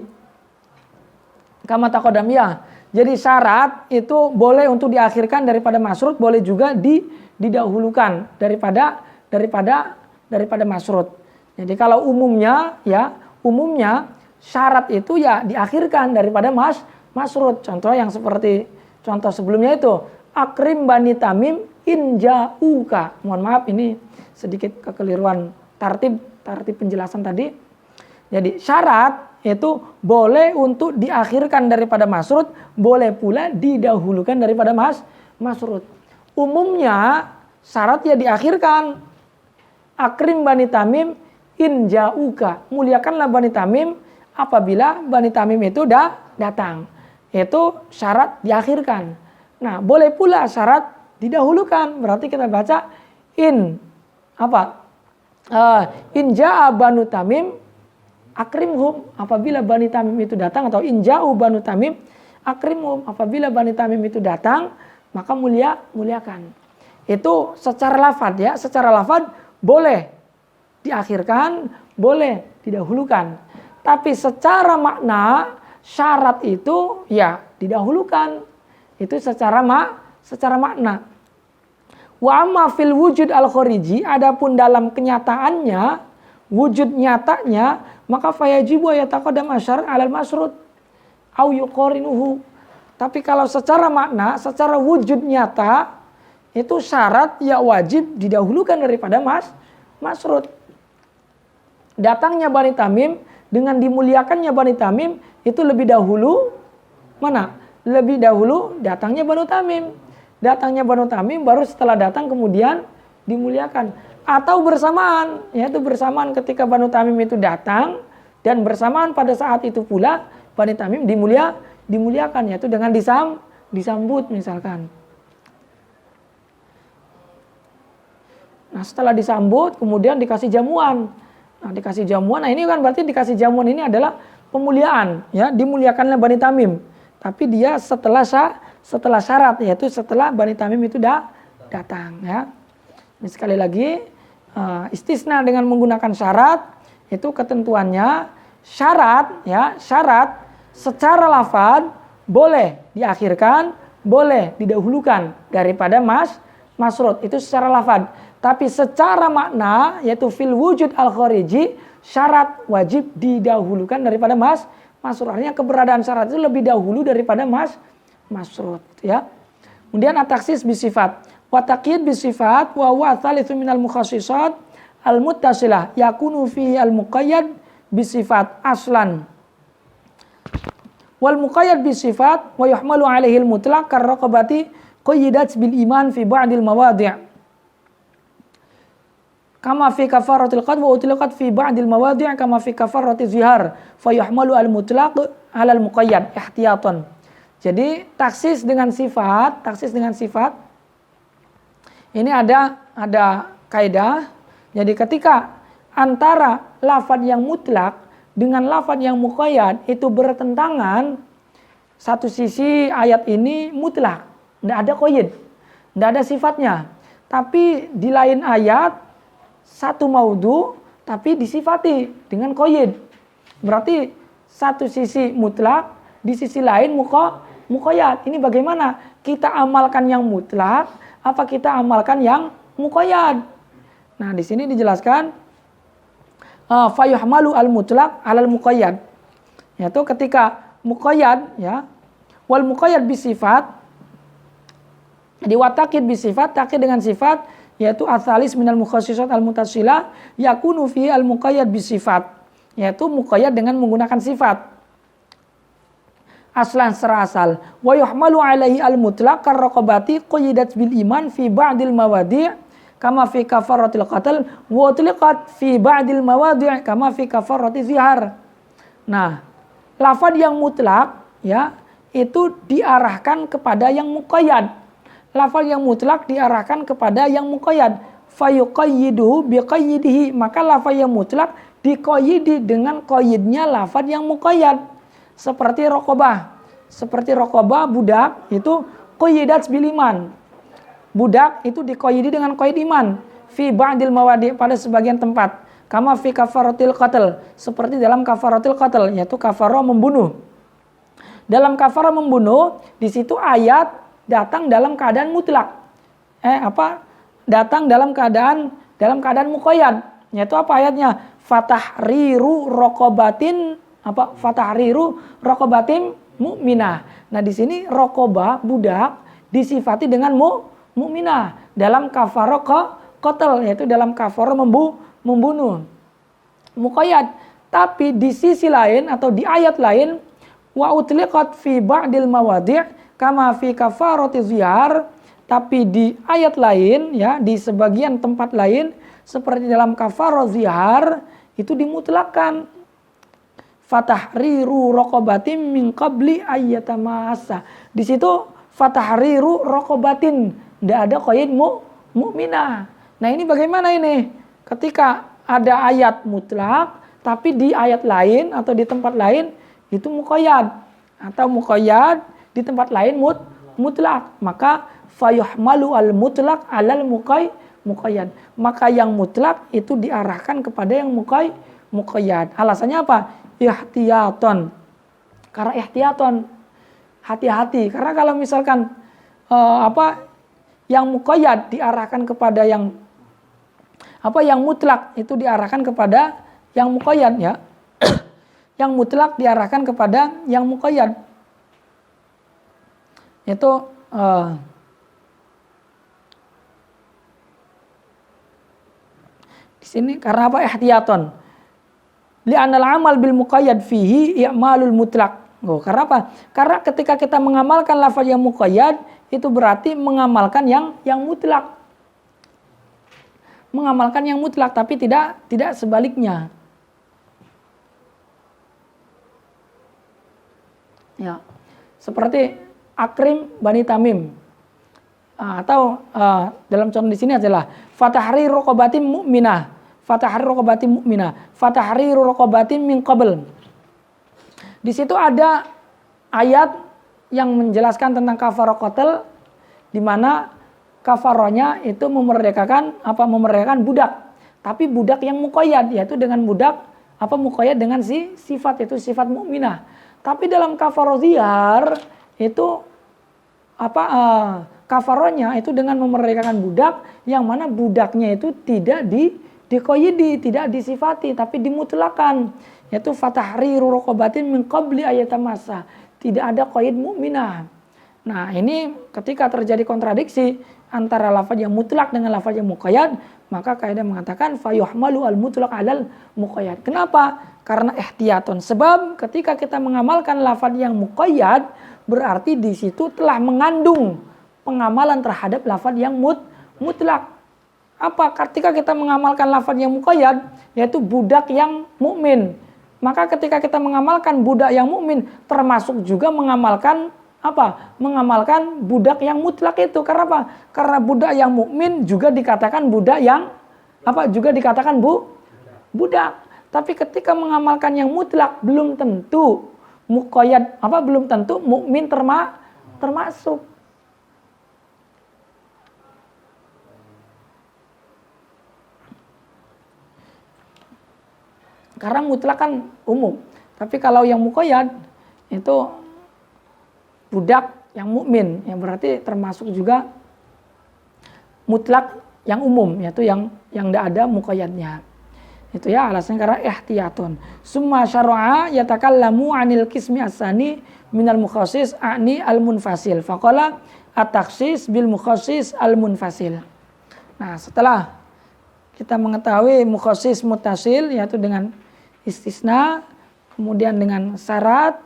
Kama taqaddam ya. Jadi syarat itu boleh untuk diakhirkan daripada masrut, boleh juga didahulukan daripada masrut. Jadi kalau umumnya syarat itu ya diakhirkan daripada masrut. Contoh yang seperti contoh sebelumnya itu akrim Bani Tamim in ja'uka. Mohon maaf ini sedikit kekeliruan tartib penjelasan tadi. Jadi syarat itu boleh untuk diakhirkan daripada masrut, boleh pula didahulukan daripada masrut. Umumnya syarat ya diakhirkan. Akrim Bani Tamim in ja'uka. Muliakanlah Bani Tamim apabila Bani Tamim itu datang. Itu syarat diakhirkan. Nah, boleh pula syarat didahulukan. Berarti kita baca in ja'a Banu Tamim akrimhum, apabila Bani Tamim itu datang, atau in ja'u Banu Tamim akrimhum, apabila Bani Tamim itu datang, maka muliakan. Itu secara lafad ya, secara lafad boleh diakhirkan, boleh didahulukan. Tapi secara makna syarat itu ya didahulukan. Itu secara makna. Wa amma fil wujud al-khariji, adapun dalam kenyataannya, wujud nyatanya, maka fayajibu ayataqaddam asyar alal masrut au yuqarinuhu. Tapi kalau secara makna, secara wujud nyata, itu syarat ya wajib didahulukan daripada masrut. Datangnya Bani Tamim dengan dimuliakannya Bani Tamim itu lebih dahulu mana? Lebih dahulu datangnya Banu Tamim. Datangnya Banu Tamim baru setelah datang kemudian dimuliakan. Atau bersamaan, yaitu bersamaan ketika Banu Tamim itu datang dan bersamaan pada saat itu pula Bani Tamim dimuliakan, yaitu dengan disambut misalkan. Nah, setelah disambut kemudian dikasih jamuan. Nah, dikasih jamuan. Nah, ini kan berarti dikasih jamuan ini adalah pemuliaan, ya, dimuliakanlah Bani Tamim. Tapi dia setelah syarat, yaitu setelah Bani Tamim itu datang, ya. Ini sekali lagi istisna dengan menggunakan syarat itu ketentuannya syarat secara lafaz boleh diakhirkan, boleh didahulukan daripada masrut itu secara lafaz. Tapi secara makna yaitu fil wujud al-khariji syarat wajib didahulukan daripada masrut. Artinya keberadaan syarat itu lebih dahulu daripada masrut, ya. Kemudian at-takhsis bisifat. Wa taqyid bisifat wa huwa tsalitsu minal mukhassisat al-muttasilah yakunu fihi al-muqayyad bisifat aslan. Wal muqayyad bisifat wa yuhmalu alaihi al-mutlaq karraqabati qayyidat bil iman fi ba'dil mawadi'. Kama fi kafaratil qadh wa utlaqat fi ba'dil mawadi' kama fi kafaratiz zihar fa yuhmalu al-mutlaq 'ala al-muqayyad ihtiyatan. Jadi taksis dengan sifat ini ada kaidah. Jadi ketika antara lafaz yang mutlak dengan lafaz yang muqayyad itu bertentangan, satu sisi ayat ini mutlak, tidak ada qayyid, tidak ada sifatnya. Tapi di lain ayat satu maudhu tapi disifati dengan qayyid. Berarti satu sisi mutlak, di sisi lain muqayyad. Ini bagaimana? Kita amalkan yang mutlak apa kita amalkan yang muqayyad? Nah, di sini dijelaskan fayuhmalu al-mutlaq 'alal muqayyad. Yaitu ketika muqayyad ya, wal muqayyad bisifat, diwatakid bisifat, takid dengan sifat, yaitu asalis minal mukhassisat al-mutassilah yakunu fi al-muqayyad bisifat, yaitu muqayyad dengan menggunakan sifat. Aslan secara asal. Wa yuhmalu alaihi al-mutlaq karraqabati qayyidat bil iman fi ba'dil mawadi' kama fi kafaratil qatl wa utliqat fi ba'dil mawadi' kama fi kafarati zihar. Nah, lafaz yang mutlak ya itu diarahkan kepada yang muqayyad. Lafaz yang mutlak diarahkan kepada yang muqayyad. Fayuqayyiduhu biqayyidihi, maka lafaz yang mutlak diqayyidi dengan qayyidnya lafaz yang muqayyad. Seperti raqabah budak itu qayyidat bil iman. Budak itu diqayyidi dengan qayyid iman fi ba'dil mawadi' pada sebagian tempat. Kama fi kafaratil qatl, seperti dalam kafaratil qatl, yaitu kafarah membunuh. Dalam kafarah membunuh, di situ ayat datang dalam keadaan mutlak. Datang dalam keadaan muqayyad. Yaitu apa ayatnya? Fatahriru raqabatin mu'minah. Nah, di sini raqabah budak disifati dengan mu'minah dalam kafarah qatl, yaitu dalam kafarah membunuh. Muqayyad. Tapi di sisi lain atau di ayat lain wa utliqat fi ba'dil mawadi' kama fi kafarati zihar, tapi di ayat lain ya, di sebagian tempat lain seperti dalam kafarah zihar itu dimutlakan. Fatahriru raqabatin min qabli ayyatamassa. Di situ fatahriru raqabatin, tidak ada qaid mu'minah. Nah, ini bagaimana ini? Ketika ada ayat mutlak tapi di ayat lain atau di tempat lain itu muqayyad, atau muqayyad di tempat lain mutlak, maka fayuhmalu al-mutlaq 'alal muqayyad. Maka yang mutlak itu diarahkan kepada yang muqayyad. Alasannya apa? Ihtiyaton. Karena ihtiyaton, hati-hati. Karena kalau misalkan yang muqayyad diarahkan kepada yang mutlak itu diarahkan kepada yang muqayyad ya. Yang mutlak diarahkan kepada yang muqayyad. Itu di sini karena apa? Ihtiyaton. Li'anal amal bil muqayyad fihi i'malul mutlaq. Karena apa? Karena ketika kita mengamalkan lafaz yang muqayyad itu berarti mengamalkan yang mutlak. Mengamalkan yang mutlak tapi tidak sebaliknya. Ya. Seperti Akrim Bani Tamim. Atau dalam contoh di sini adalah fatahriru raqabatin mu'minah. Fatahriru raqabatin mu'minah, fatahriru raqabatin min qabl. Di situ ada ayat yang menjelaskan tentang kafarah qatl, di mana kafarahnya itu memerdekakan budak. Tapi budak yang muqayyad, yaitu dengan budak muqayyad dengan sifat, itu sifat mukminah. Tapi dalam kafarah zihar itu kafarahnya itu dengan memerdekakan budak, yang mana budaknya itu tidak diqayyidi, tidak disifati, tapi dimutlakan, yaitu fatahriru raqabatin min qabli ayyatamassa, tidak ada qaid mukminah. Nah, ini ketika terjadi kontradiksi antara lafaz yang mutlak dengan lafaz yang muqayyad, maka kaidah mengatakan fayuhmalu al-mutlaq 'alal muqayyad. Kenapa? Karena ihtiyaton. Sebab ketika kita mengamalkan lafaz yang muqayyad, berarti di situ telah mengandung pengamalan terhadap lafaz yang mutlak. Ketika kita mengamalkan lafaz yang muqayyad, yaitu budak yang mukmin, maka ketika kita mengamalkan budak yang mukmin termasuk juga mengamalkan mengamalkan budak yang mutlak itu. Karena apa? Karena budak yang mukmin juga dikatakan budak yang juga dikatakan budak. Tapi ketika mengamalkan yang mutlak belum tentu muqayyad belum tentu mukmin termasuk. Karena mutlak kan umum. Tapi kalau yang muqayyad itu budak yang mukmin, yang berarti termasuk juga mutlak yang umum, yaitu yang tidak ada muqayyadnya. Itu ya alasannya karena ihtiyatun. Summa syara'a yatakallamu 'anil qismi as-sani minal mukhassis a'ni al-munfasil. Faqala at-takhsis bil mukhassis al-munfasil. Nah, setelah kita mengetahui mukhassis muttasil yaitu dengan istisna, kemudian dengan syarat,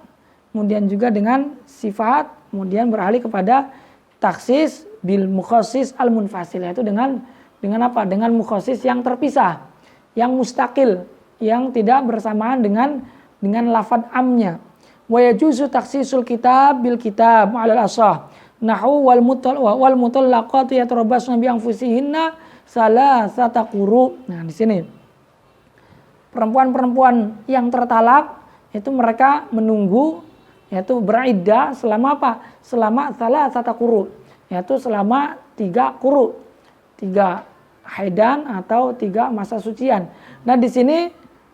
kemudian juga dengan sifat, kemudian beralih kepada takhsis bil mukhassis al-munfasil yaitu dengan Dengan mukhassis yang terpisah, yang mustakil, yang tidak bersamaan dengan lafadz amnya. Wa yajuzu takhsisul kitab bil kitab 'alal ashah. Nahu wal mutallaqat yatarabbasna bi anfusihinna salasata quru. Nah, di sini perempuan-perempuan yang tertalak itu mereka menunggu yaitu beriddah selama Selama salasata quru, yaitu selama 3 quru. 3 haidan atau 3 masa sucian. Nah, di sini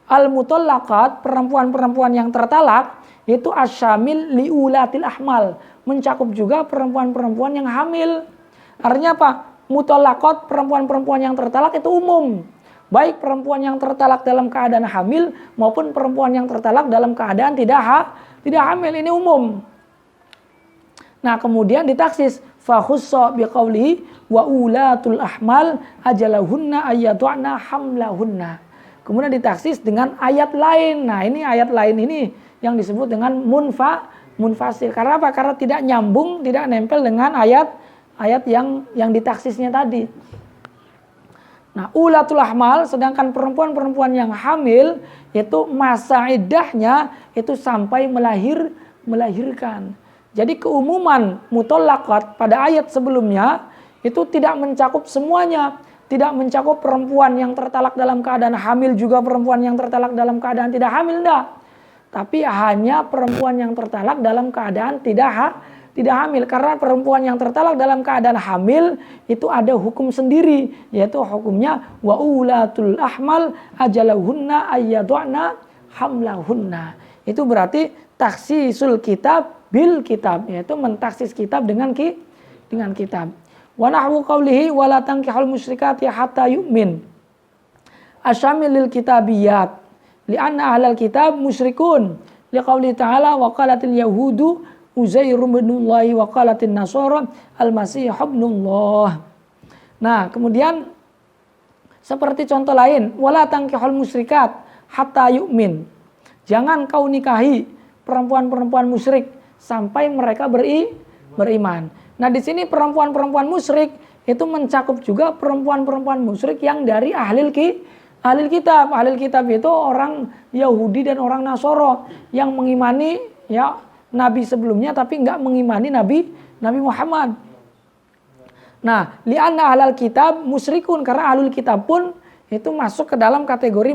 al-mutallaqat, perempuan-perempuan yang tertalak itu asyamil liulatil ahmal, mencakup juga perempuan-perempuan yang hamil. Artinya apa? Mutallaqat, perempuan-perempuan yang tertalak itu umum. Baik perempuan yang tertalak dalam keadaan hamil maupun perempuan yang tertalak dalam keadaan tidak hamil, ini umum. Nah, kemudian ditaksis fa khussa biqaulihi wa ulatul ahmal ajalahunna ayyaduna hamlahunna. Kemudian ditaksis dengan ayat lain. Nah, ini ayat lain ini yang disebut dengan munfasil. Karena apa? Karena tidak nyambung, tidak nempel dengan ayat yang ditaksisnya tadi. Nah, ulatul ahmal, sedangkan perempuan-perempuan yang hamil itu masa iddahnya itu sampai melahirkan. Jadi keumuman mutallaqat pada ayat sebelumnya itu tidak mencakup semuanya. Tidak mencakup perempuan yang tertalak dalam keadaan hamil juga perempuan yang tertalak dalam keadaan tidak hamil, enggak. Tapi hanya perempuan yang tertalak dalam keadaan tidak hamil. Karena perempuan yang tertalak dalam keadaan hamil itu ada hukum sendiri, yaitu hukumnya wa ulatul ahmal ajalahunna ayyaduna hamlahunna. Itu berarti takhsisul kitab bil kitab, yaitu mentaksis kitab dengan kitab. Wa nahwu qawlihi wala tankihul musyrikati hatta yu'min. Asyamil lil kitabiyat li'anna ahlal kitab musyrikun. Liqauli ta'ala wa qalatil yahudu Uzair ibnullahi wa qalatin nasara al-masih ibnullah. Nah, kemudian seperti contoh lain, wala tankihul musyrikat hatta yu'min. Jangan kau nikahi perempuan-perempuan musyrik sampai mereka beriman. Nah, di sini perempuan-perempuan musyrik itu mencakup juga perempuan-perempuan musyrik yang dari ahlil kitab. Ahlil kitab itu orang Yahudi dan orang Nasoro yang mengimani ya nabi sebelumnya tapi enggak mengimani Nabi Muhammad. Nah, li'anna ahlal kitab musyrikun, karena ahlul kitab pun itu masuk ke dalam kategori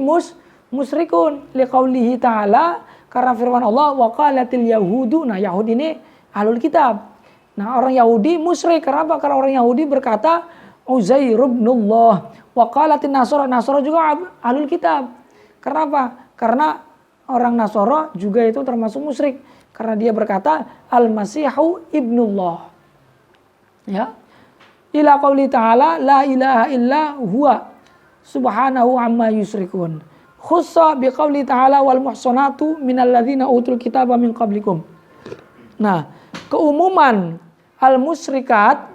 musyrikun. Liqaulihi ta'ala, karena firman Allah wa qalatil yahudu. Nah, Yahudi ini ahlul kitab. Nah, orang Yahudi musyrik. Kenapa? Karena orang Yahudi berkata Uzair ibnullah. Wa qalatin nasara. Nasara juga ahlul kitab. Kenapa? Karena orang Nasara juga itu termasuk musyrik. Karena dia berkata al-masihu ibnullah. Ya. Ila qauli ta'ala la ilaha illa huwa subhanahu amma yusyrikun. Khussa biqauli ta'ala wal muhsanatu minal ladzina utul kitaba min qablikum. Nah, keumuman al-musyrikat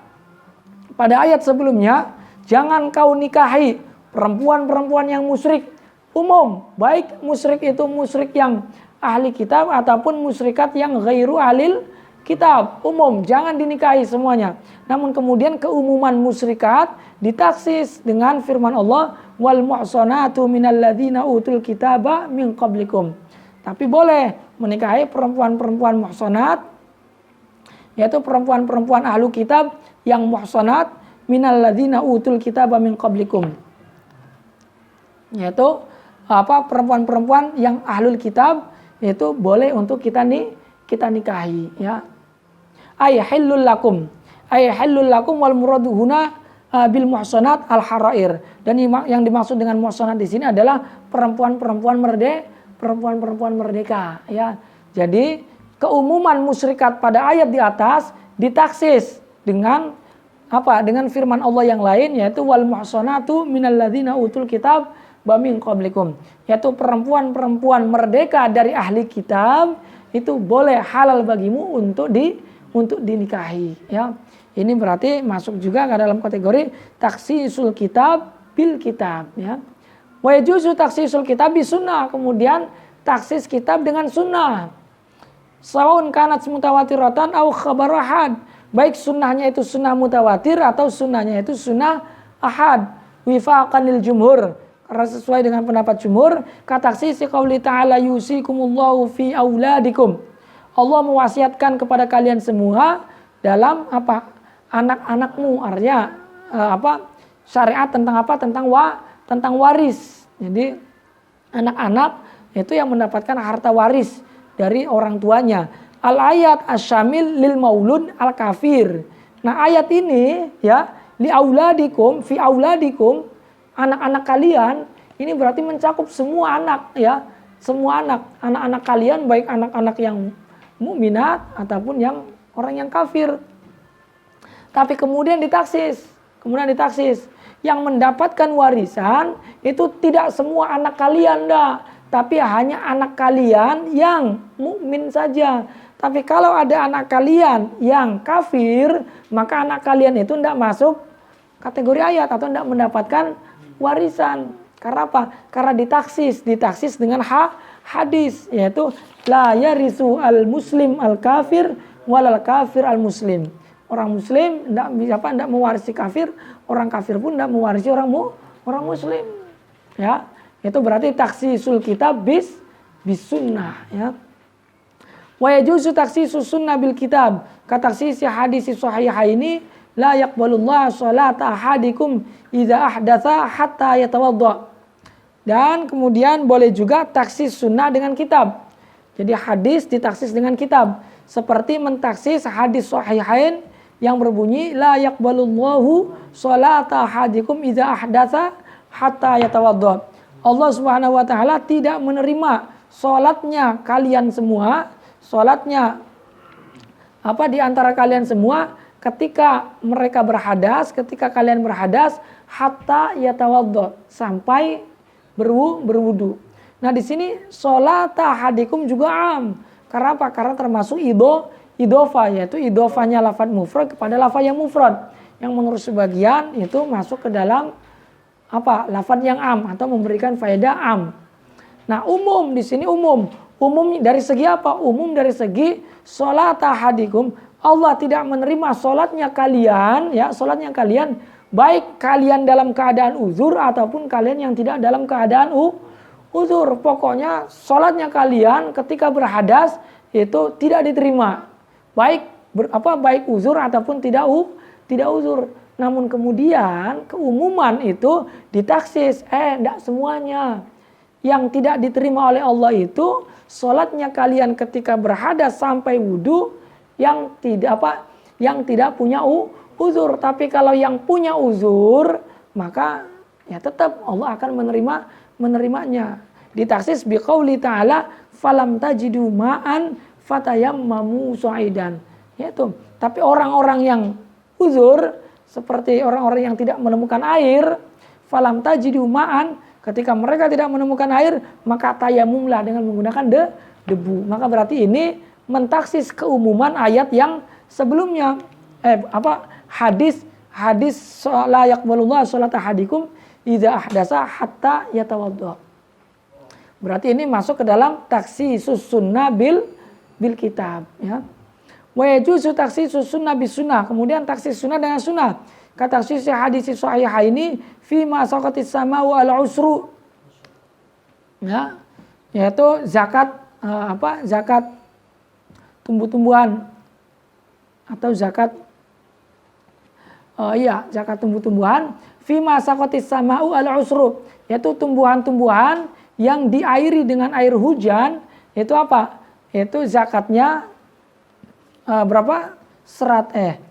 pada ayat sebelumnya, jangan kau nikahi perempuan-perempuan yang musyrik. Umum, baik musyrik itu musyrik yang ahli kitab ataupun musyrikat yang ghairu ahlil kitab. Umum, jangan dinikahi semuanya. Namun kemudian keumuman musyrikat ditaksis dengan firman Allah wal muhsanatu minal ladzina utul kitaba min qablikum. Tapi boleh menikahi perempuan-perempuan muhsanat yaitu perempuan-perempuan ahlu kitab yang muhsanat minal ladzina utul kitaba min qablikum. Yaitu perempuan-perempuan yang ahlul kitab, yaitu boleh untuk kita nikahi, ya. Ayahillul lakum wal muradu huna bil muhsanat al harair. Dan yang dimaksud dengan muhsanat di sini adalah perempuan-perempuan merdeka, ya. Jadi keumuman musyrikat pada ayat di atas ditaksis dengan dengan firman Allah yang lain, yaitu wal muhsanatu minal ladzina utul kitab min qablikum, yaitu perempuan-perempuan merdeka dari ahli kitab itu boleh halal bagimu untuk dinikahi, ya. Ini berarti masuk juga ke dalam kategori taksisul kitab bil kitab, ya. Wa yajuzu taksisul kitab bis sunnah, kemudian taksis kitab dengan sunnah. Sawaun kanat mutawatiratan au khabar ahad, baik sunnahnya itu sunnah mutawatir atau sunnahnya itu sunnah ahad. Wifaqan lil jumhur, karena sesuai dengan pendapat jumhur, kataksisi qauli ta'ala yusikumullahu fi auladikum. Allah mewasiatkan kepada kalian semua dalam anak-anakmu, artinya syariat tentang waris. Jadi anak-anak itu yang mendapatkan harta waris dari orang tuanya. Al-ayat asyamil lil maulud al-kafir. Nah, ayat ini, ya, li auladikum fi auladikum, anak-anak kalian, ini berarti mencakup semua anak, ya. Semua anak-anak kalian, baik anak-anak yang mukminat ataupun yang orang yang kafir. Tapi kemudian ditaksis yang mendapatkan warisan itu tidak semua anak kalian, tapi hanya anak kalian yang mukmin saja. Tapi kalau ada anak kalian yang kafir, maka anak kalian itu tidak masuk kategori ayat atau tidak mendapatkan warisan. Karena apa? Karena ditaksis dengan hadis, yaitu la yarisu al muslim al kafir walal kafir al muslim. Orang muslim tidak mewarisi kafir, orang kafir pun tidak mewarisi orang muslim, ya. Itu berarti taksisul kitab bis sunnah, ya. Wa yajuzu taksisus sunnah bil kitab, kataksisi hadis sahihaini la yaqbalullah sholata ahadikum idza ahdatsa hatta yatawadda. Dan kemudian boleh juga taksis sunnah dengan kitab. Jadi hadis ditaksis dengan kitab, seperti mentaksis hadis sahihain yang berbunyi la yaqbalullahu sholata ahadikum idza ahdatsa hatta yatawadda. Allah Subhanahu wa taala tidak menerima salatnya kalian semua, salatnya di antara kalian semua ketika mereka berhadas, ketika kalian berhadas, hatta yatawadda, sampai berwudu. Nah, di sini sholata ahadikum juga am. Karena apa? Karena termasuk idhofah, yaitu idhofahnya lafaz mufrad kepada lafaz yang mufrad, yang menurut sebagian itu masuk ke dalam lafaz yang am atau memberikan faedah am. Nah, umum di sini umum dari segi apa? Umum dari segi sholata ahadikum, Allah tidak menerima sholatnya kalian, ya, sholatnya kalian, baik kalian dalam keadaan uzur ataupun kalian yang tidak dalam keadaan uzur. Pokoknya sholatnya kalian ketika berhadas itu tidak diterima, baik uzur ataupun tidak uzur. Namun kemudian keumuman itu ditaksis, tidak semuanya. Yang tidak diterima oleh Allah itu sholatnya kalian ketika berhadas sampai wudu yang tidak punya uzur. Tapi kalau yang punya uzur, maka ya tetap Allah akan menerimanya. Ditaksis biqauli ta'ala falam tajidu ma'an fatayammamu sa'idan. Yaitu, tapi orang-orang yang uzur seperti orang-orang yang tidak menemukan air, falam tajidu ma'an, ketika mereka tidak menemukan air, maka tayamumlah dengan menggunakan debu. Maka berarti ini mentaksis keumuman ayat yang sebelumnya. Hadis la yaqbalullah sholata ahadikum idza ahdasa hatta yatawadda. Berarti ini masuk ke dalam taksisus sunnah bil kitab, ya. Wa yajuzu taksisus sunnah bis sunnah, kemudian taksis sunnah dengan sunnah. Kata taksisi hadis sahihaini fi ma saqatis sama wal usru, ya, yaitu zakat zakat tumbuh-tumbuhan atau zakat zakat tumbuh-tumbuhan fima saqatis sama'u al-usru, yaitu tumbuhan-tumbuhan yang diairi dengan air hujan, itu apa? Itu zakatnya berapa? 10%.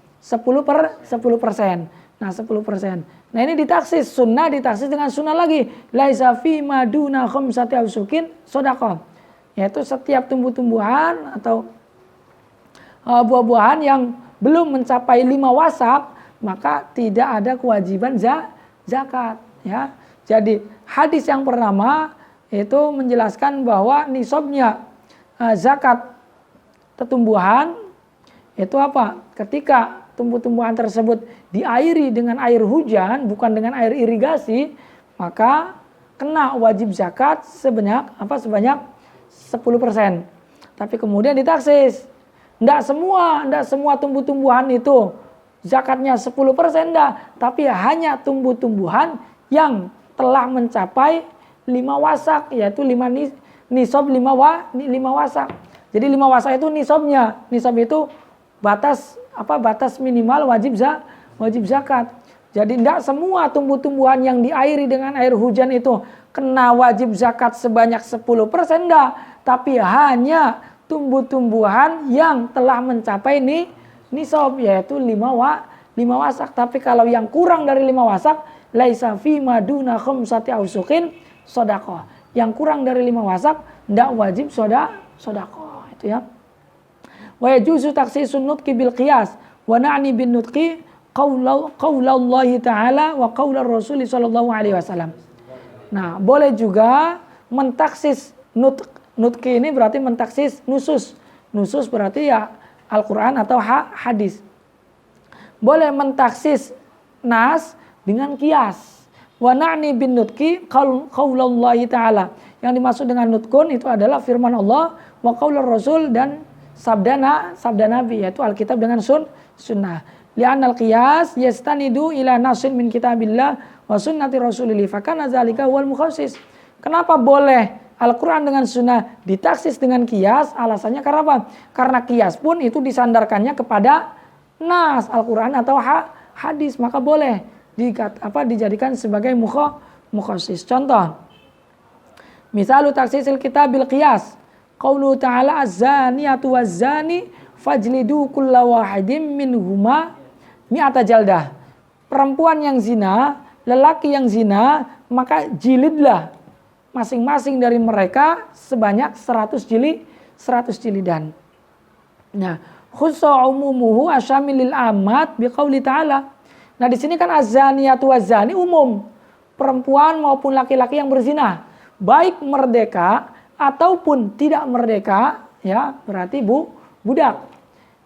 Nah, 10%. Nah, ini ditaksis, sunnah ditaksis dengan sunnah lagi. Laisa fi maduna khamsati ausukin shadaqah. Yaitu setiap tumbuh-tumbuhan atau buah-buahan yang belum mencapai 5 wasak, maka tidak ada kewajiban zakat, ya. Jadi hadis yang pertama itu menjelaskan bahwa nisabnya zakat tumbuhan itu apa? Ketika tumbuh-tumbuhan tersebut diairi dengan air hujan, bukan dengan air irigasi, maka kena wajib zakat sebanyak 10%. Tapi kemudian ditaksis. Tidak semua tumbuh-tumbuhan itu zakatnya 10% tapi hanya tumbuh-tumbuhan yang telah mencapai 5 wasak, yaitu 5 nisab 5 wasak. Jadi 5 wasak itu nisabnya. Nisab itu batas minimal wajib zakat. Jadi tidak semua tumbuh-tumbuhan yang diairi dengan air hujan itu kena wajib zakat sebanyak 10% tapi hanya tumbuh-tumbuhan yang telah mencapai nisab, yaitu 5 wasak. Tapi kalau yang kurang dari 5 wasak, laisa fi maduna khamsati ausukin shadaqah. Yang kurang dari 5 wasak tidak wajib shadaqah, itu ya. Wa yajuzu taksisun nutqi bil qiyas wa na'ni bin nutqi qaulallahi ta'ala wa qaular rasul sallallahu alaihi wasallam. Nah, boleh juga mentaksis nutqi ini berarti mentaksis nusus. Nusus berarti ya Al-Qur'an atau hadis. Boleh mentaksis nas dengan qiyas. Wa na'ni bin nutqi qaulallahi ta'ala. Yang dimaksud dengan nutkun itu adalah firman Allah wa qaular rasul dan sabda Nabi, yaitu Alkitab dengan sunnah. Li'anal qiyas yastanidu ila nasin min kitabillah wa sunnati rasulillah fakana zalika wal mukhassis. Kenapa boleh Al-Quran dengan sunnah ditaksis dengan qiyas? Alasannya karena apa? Karena qiyas pun itu disandarkannya kepada nas Al-Quran atau hadis, maka boleh dijadikan sebagai mukhassis. Contoh, misalu taksisil kitabil qiyas qaulu ta'ala az-zaniyatu waz-zani fajlidu kulla wahidin minhuma mi'ata jaldah. Perempuan yang zina, lelaki yang zina, maka jilidlah masing-masing dari mereka sebanyak 100 jilidan. Nah, khussa umumuhu asyamilil amat biqauli ta'ala. Nah, di sini kan az-zaniyatu waz-zani umum, perempuan maupun laki-laki yang berzina, baik merdeka ataupun tidak merdeka, ya berarti budak.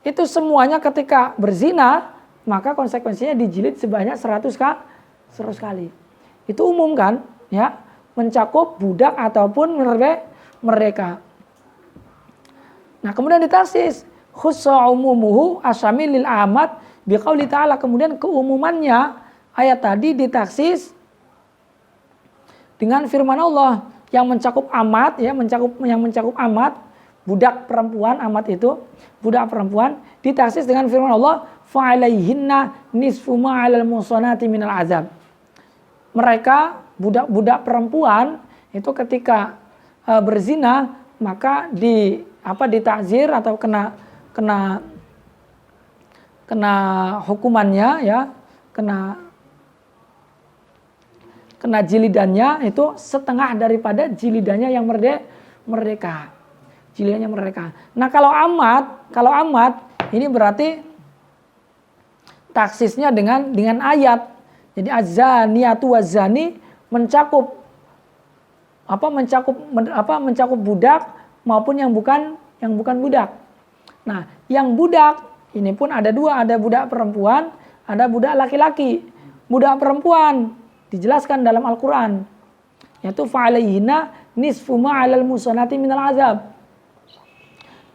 Itu semuanya ketika berzina, maka konsekuensinya dijilid sebanyak 100 kali. Itu umum kan, ya, mencakup budak ataupun merdeka. Nah, kemudian ditaksis khussa umumuhu asyamilil amat biqauli ta'ala. Kemudian keumumannya ayat tadi ditaksis dengan firman Allah yang mencakup amat, ya, yang mencakup amat, budak perempuan, amat itu budak perempuan, ditaksis dengan firman Allah fa'alaihinna nisfu ma 'alal muhsanati minal azab. Mereka budak-budak perempuan itu ketika berzina maka ditakzir atau kena hukumannya, ya, kena jilidannya itu setengah daripada jilidannya yang merdeka. Jilidannya merdeka. Nah, kalau amat ini berarti taksisnya dengan ayat. Jadi az-zaniyatu waz-zani mencakup budak maupun yang bukan budak. Nah, yang budak ini pun ada dua, ada budak perempuan, ada budak laki-laki. Budak perempuan dijelaskan dalam Al-Quran, yaitu fa'alaihinna nisfu ma 'alal muhsanati minal azab.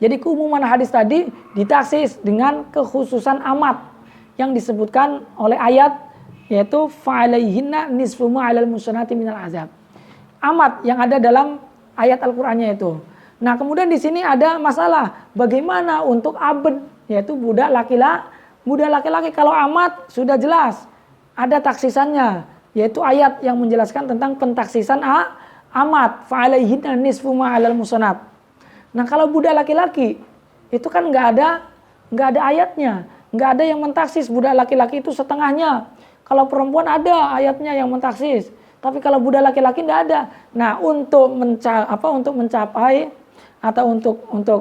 Jadi keumuman hadis tadi ditaksis dengan kekhususan amat yang disebutkan oleh ayat, yaitu fa'alaihinna nisfu ma 'alal muhsanati minal azab. Amat yang ada dalam ayat Al-Qur'annya itu. Nah, kemudian di sini ada masalah bagaimana untuk abd, yaitu budak laki-laki. Kalau amat sudah jelas ada taksisannya, yaitu ayat yang menjelaskan tentang pentaksisan amat, fa'alaihinna nisfu ma 'alal musanat. Nah, kalau budak laki-laki itu kan nggak ada ayatnya, nggak ada yang mentaksis budak laki-laki itu setengahnya. Kalau perempuan ada ayatnya yang mentaksis, tapi kalau budak laki-laki nggak ada. Nah, untuk mencapai atau untuk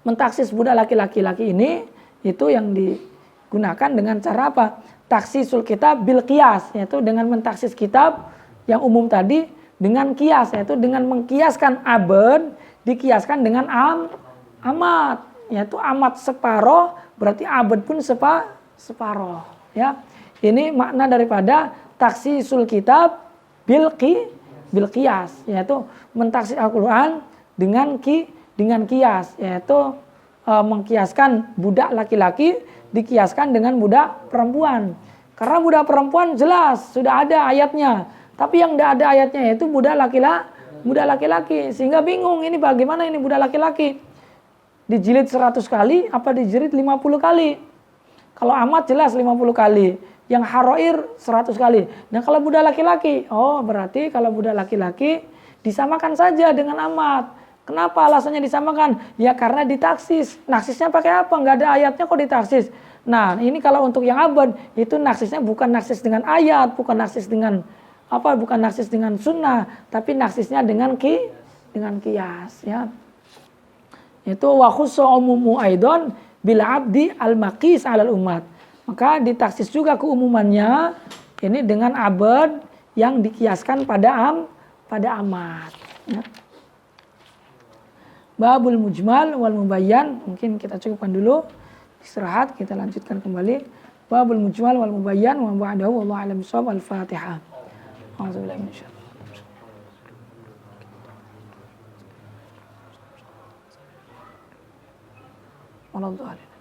mentaksis budak laki-laki ini itu yang digunakan dengan cara apa? Taksisul kitab bil qiyas, yaitu dengan mentaksis kitab yang umum tadi dengan kias, yaitu dengan mengkiaskan abad dikiaskan dengan amat, yaitu amat separoh berarti abad pun separoh, ya. Ini makna daripada taksisul kitab bil qiyas, yaitu mentaksis Al-Qur'an dengan kias, yaitu mengkiaskan budak laki-laki dikiaskan dengan budak perempuan. Karena budak perempuan jelas sudah ada ayatnya, tapi yang tidak ada ayatnya yaitu budak laki-laki, sehingga bingung ini bagaimana ini budak laki-laki. Dijilid 100 kali apa dijilid 50 kali? Kalau amat jelas 50 kali, yang haroir 100 kali. Nah, kalau budak laki-laki, berarti kalau budak laki-laki disamakan saja dengan amat. Kenapa alasannya disamakan? Ya karena ditaksis. Naksisnya pakai apa? Nggak ada ayatnya kok ditaksis. Nah, ini kalau untuk yang abad itu naksisnya bukan naksis dengan ayat, bukan naksis dengan sunnah, tapi naksisnya dengan kias, ya. Itu wa khussu umumu aidon bil abdi al maqis 'alal umat. Maka ditaksis juga keumumannya ini dengan abad yang dikiaskan pada amat, ya. Babul mujmal wal mubayyan, mungkin kita cukupkan dulu, istirahat, kita lanjutkan kembali. Babul mujmal wal mubayyan wa ba'dahu wallahu a'lam bissawab. Al-Fatihah. A'udzubillahi minasyaitonir rajim.